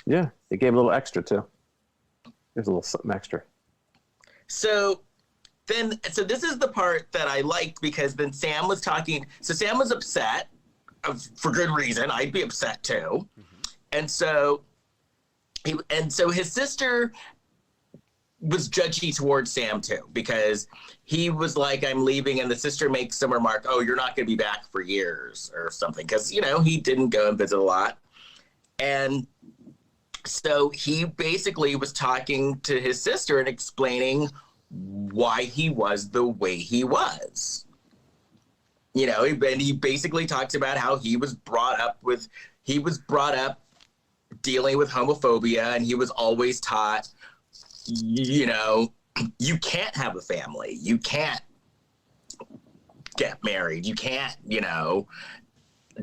Yeah, they gave him a little extra too. There's a little something extra. So this is the part that I liked because then Sam was talking. So Sam was upset for good reason. I'd be upset too. Mm-hmm. And so his sister was judgy towards Sam too because he was like, I'm leaving, and the sister makes some remark, oh, you're not going to be back for years or something because, he didn't go and visit a lot. And so he basically was talking to his sister and explaining why he was the way he was. And he basically talks about how he was brought up dealing with homophobia, and he was always taught, you can't have a family. You can't get married. You can't,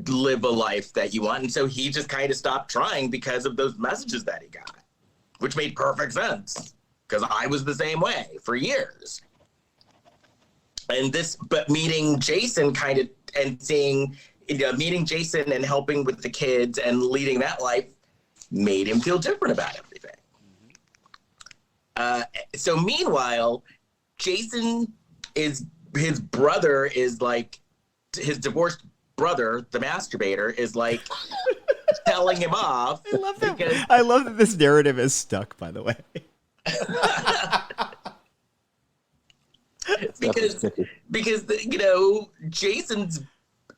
live a life that you want. And so he just kind of stopped trying because of those messages that he got, which made perfect sense because I was the same way for years. But meeting Jason meeting Jason and helping with the kids and leading that life made him feel different about everything. So meanwhile, Jason his brother is like, his divorced brother, the masturbator, is like telling him off. I love that this narrative is stuck, by the way. because Jason's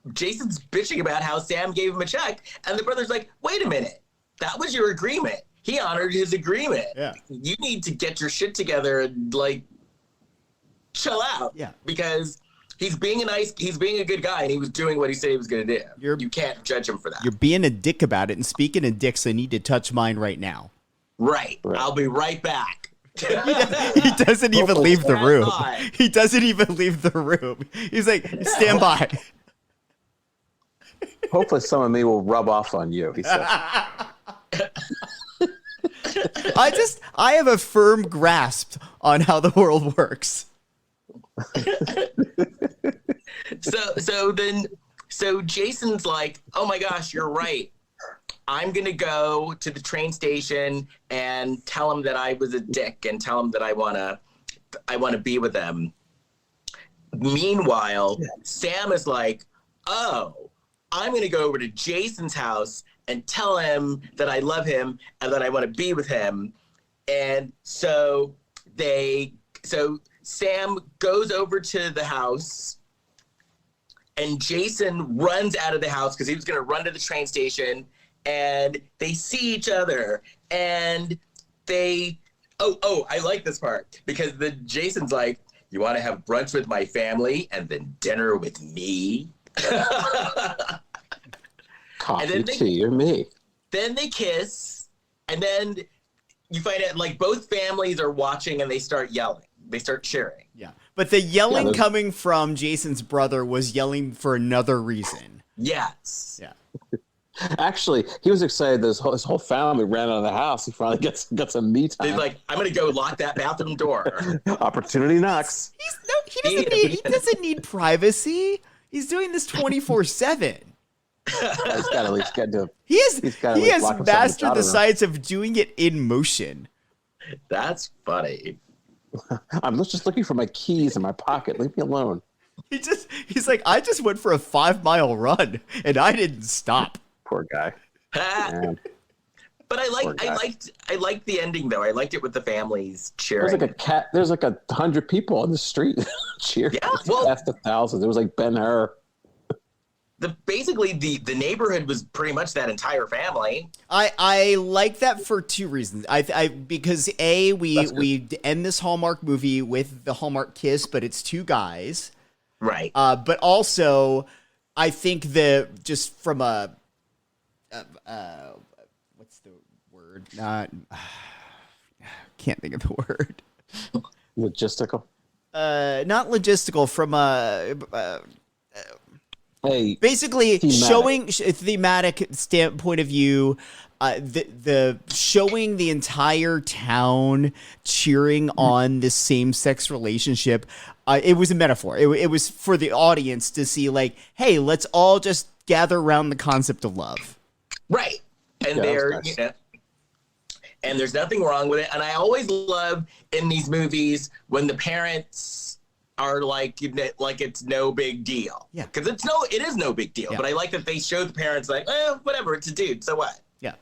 bitching about how Sam gave him a check, and the brother's like, wait a minute, that was your agreement. He honored his agreement. Yeah. You need to get your shit together and chill out. Yeah. Because he's being a good guy, and he was doing what he said he was going to do. You can't judge him for that. You're being a dick about it, and speaking of dicks, I need to touch mine right now. Right. I'll be right back. He doesn't even leave the room. He doesn't even leave the room. He's like, stand by. Hopefully some of me will rub off on you, he said. I have a firm grasp on how the world works. So then So Jason's like, oh my gosh, you're right. I'm going to go to the train station and tell him that I was a dick and tell him that I want to be with him. Meanwhile, Sam is like, oh, I'm going to go over to Jason's house and tell him that I love him and that I want to be with him. And so Sam goes over to the house and Jason runs out of the house because he was going to run to the train station, and they see each other and they, I like this part because Jason's like, you want to have brunch with my family and then dinner with me? Coffee, tea, or me. Then they kiss, and then you find out like both families are watching and they start yelling. They start cheering. Yeah. But the yelling coming from Jason's brother was yelling for another reason. Yes. Yeah. Actually, he was excited that his whole family ran out of the house. He finally got some me time. He's like, I'm going to go lock that bathroom door. Opportunity knocks. He doesn't need privacy. He's doing this 24/7. He's got to at least get to. He has mastered the science of doing it in motion. That's funny. I'm just looking for my keys in my pocket. Leave me alone. He's like, I just went for a 5-mile run and I didn't stop. Poor guy. But I liked the ending though. I liked it with the families cheering. There's like 100 people on the street cheering. Yeah, well, past 1,000. There was like Ben-Hur. Basically the neighborhood was pretty much that entire family. I like that for two reasons. Because we end this Hallmark movie with the Hallmark kiss, but it's two guys, right? But also, I think just from a what's the word? Can't think of the word. Logistical. Not logistical. From a. thematic. Basically showing thematic standpoint of view, the showing the entire town cheering on this same-sex relationship, it was a metaphor. It was for the audience to see like, hey, let's all just gather around the concept of love. Right. And nice. And there's nothing wrong with it. And I always love in these movies when the parents are like it's no big deal. Yeah. Because it is no big deal. Yeah. But I like that they show the parents like, whatever, it's a dude, so what? Yeah.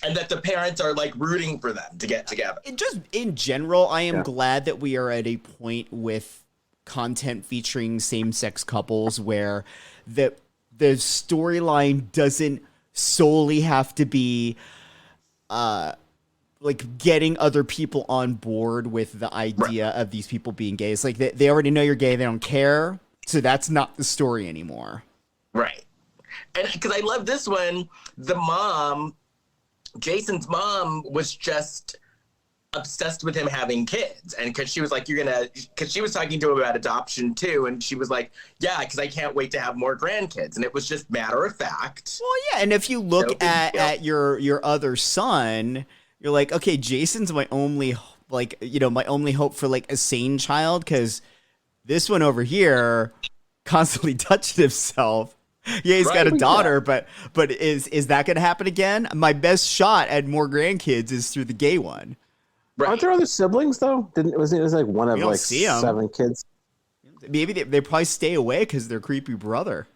And that the parents are like rooting for them to get together. Just in general, I am glad that we are at a point with content featuring same-sex couples where the storyline doesn't solely have to be like getting other people on board with the idea of these people being gay. It's like they already know you're gay. They don't care. So that's not the story anymore. Right. And because I love this one, Jason's mom was just obsessed with him having kids. And because she was like, because she was talking to him about adoption too. And she was like, yeah, because I can't wait to have more grandkids. And it was just matter of fact. Well, yeah. And if you look at your other son, you're like, okay, Jason's my only hope for like a sane child, because this one over here constantly touched himself. Yeah, he's got a daughter, but is that going to happen again? My best shot at more grandkids is through the gay one. Right. Aren't there other siblings though? It was like one of like 7 kids. Maybe they probably stay away because their creepy brother.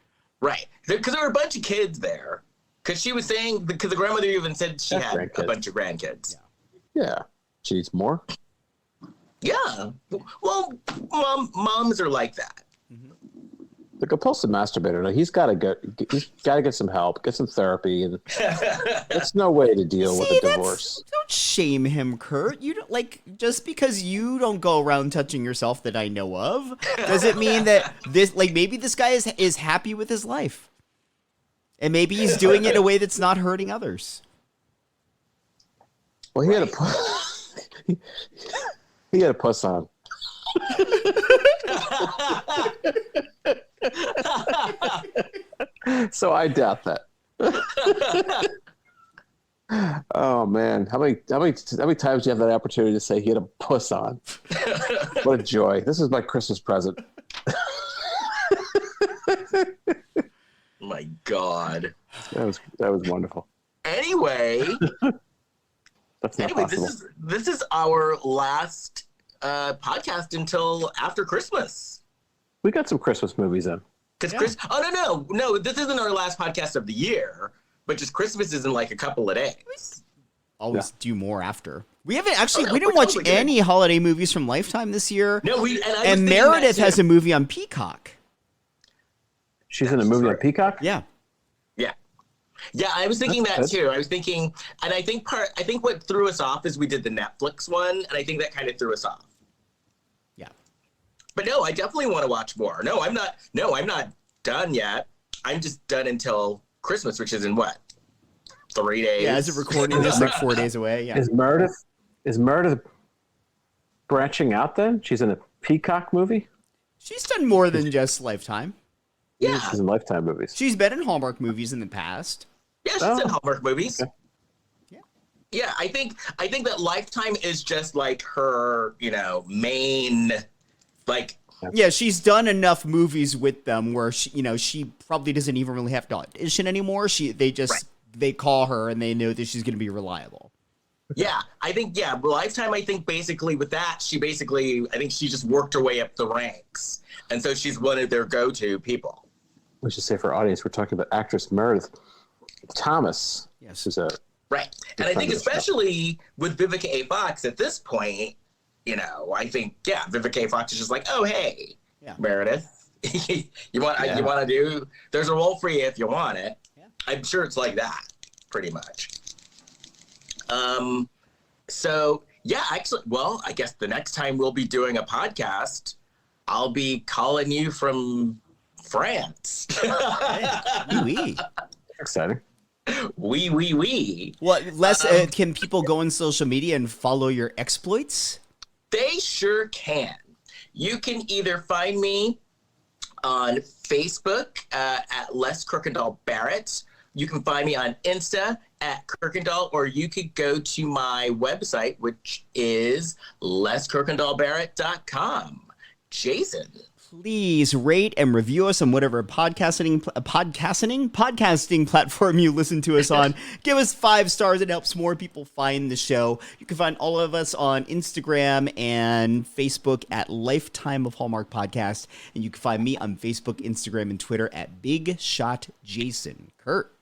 Right, because there were a bunch of kids there. Because she was saying, because the grandmother even said she had a bunch of grandkids. Yeah. She needs more? Yeah. Well, moms are like that. Mm-hmm. The compulsive masturbator, no, he's got to get some help, get some therapy. And that's no way to deal with a divorce. Don't shame him, Kurt. You don't just because you don't go around touching yourself that I know of, does it mean that maybe this guy is happy with his life. And maybe he's doing it in a way that's not hurting others. Well, he had a puss on. So I doubt that. Oh man, how many times do you have that opportunity to say he had a puss on? What a joy! This is my Christmas present. God. That was wonderful. Anyway, That's not possible. this is our last podcast until after Christmas. We got some Christmas movies in. Because no, this isn't our last podcast of the year, but just Christmas is in like a couple of days. Always do more after. We haven't actually. Oh, no, we didn't we're watch totally any holiday movies from Lifetime this year. No, and Meredith has a movie on Peacock. She's in a movie on Peacock? Yeah. Yeah, I was thinking That's that too. I was thinking, and I think what threw us off is we did the Netflix one, and I think that kind of threw us off. Yeah. But no, I definitely want to watch more. No, I'm not done yet. I'm just done until Christmas, which is in what? 3 days. Yeah, as of recording this, like 4 days away. Yeah. Is Meredith branching out then? She's in a Peacock movie? She's done more than just Lifetime. Yeah. She's in Lifetime movies. She's been in Hallmark movies in the past. Yeah, she's in Hallmark movies. Okay. Yeah, I think that Lifetime is just like her, main, like. Yeah, she's done enough movies with them where she probably doesn't even really have to audition anymore. They call her and they know that she's going to be reliable. Yeah, Lifetime, I think basically with that, I think she just worked her way up the ranks. And so she's one of their go-to people. We should say for our audience, we're talking about actress Meredith Thomas. Yes. Who's a Right. And I think especially with Vivica A. Fox at this point, I think, Vivica A. Fox is just like, oh, hey, Meredith, you want to do, there's a role for you if you want it. Yeah. I'm sure it's like that, pretty much. So, actually, well, I guess the next time we'll be doing a podcast, I'll be calling you from France. Oui. exciting. Oui. Well, can people go on social media and follow your exploits? They sure can. You can either find me on Facebook at Les Kirkendall Barrett. You can find me on Insta at Kirkendall, or you could go to my website, which is leskirkendallbarrett.com. Jason. Please rate and review us on whatever podcasting platform you listen to us on. Give us 5 stars. It helps more people find the show. You can find all of us on Instagram and Facebook at Lifetime of Hallmark Podcast. And you can find me on Facebook, Instagram, and Twitter at Big Shot Jason. Kurt.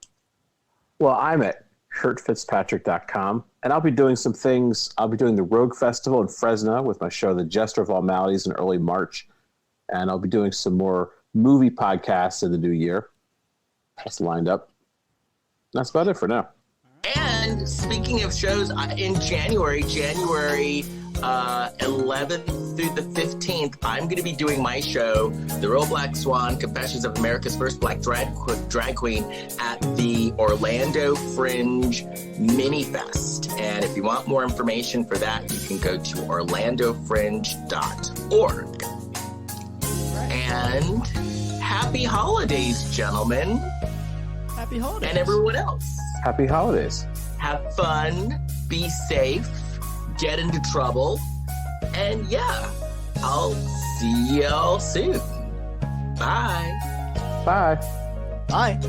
Well, I'm at kurtfitzpatrick.com, and I'll be doing some things. I'll be doing the Rogue Festival in Fresno with my show, The Jester of All Maladies, in early March. And I'll be doing some more movie podcasts in the new year. That's lined up. That's about it for now. And speaking of shows, in January 11th through the 15th, I'm going to be doing my show, The Real Black Swan, Confessions of America's First Black Drag Queen, at the Orlando Fringe Mini Fest. And if you want more information for that, you can go to orlandofringe.org. And happy holidays, gentlemen. Happy holidays. And everyone else. Happy holidays. Have fun, be safe, get into trouble, and I'll see y'all soon. Bye. Bye. Bye.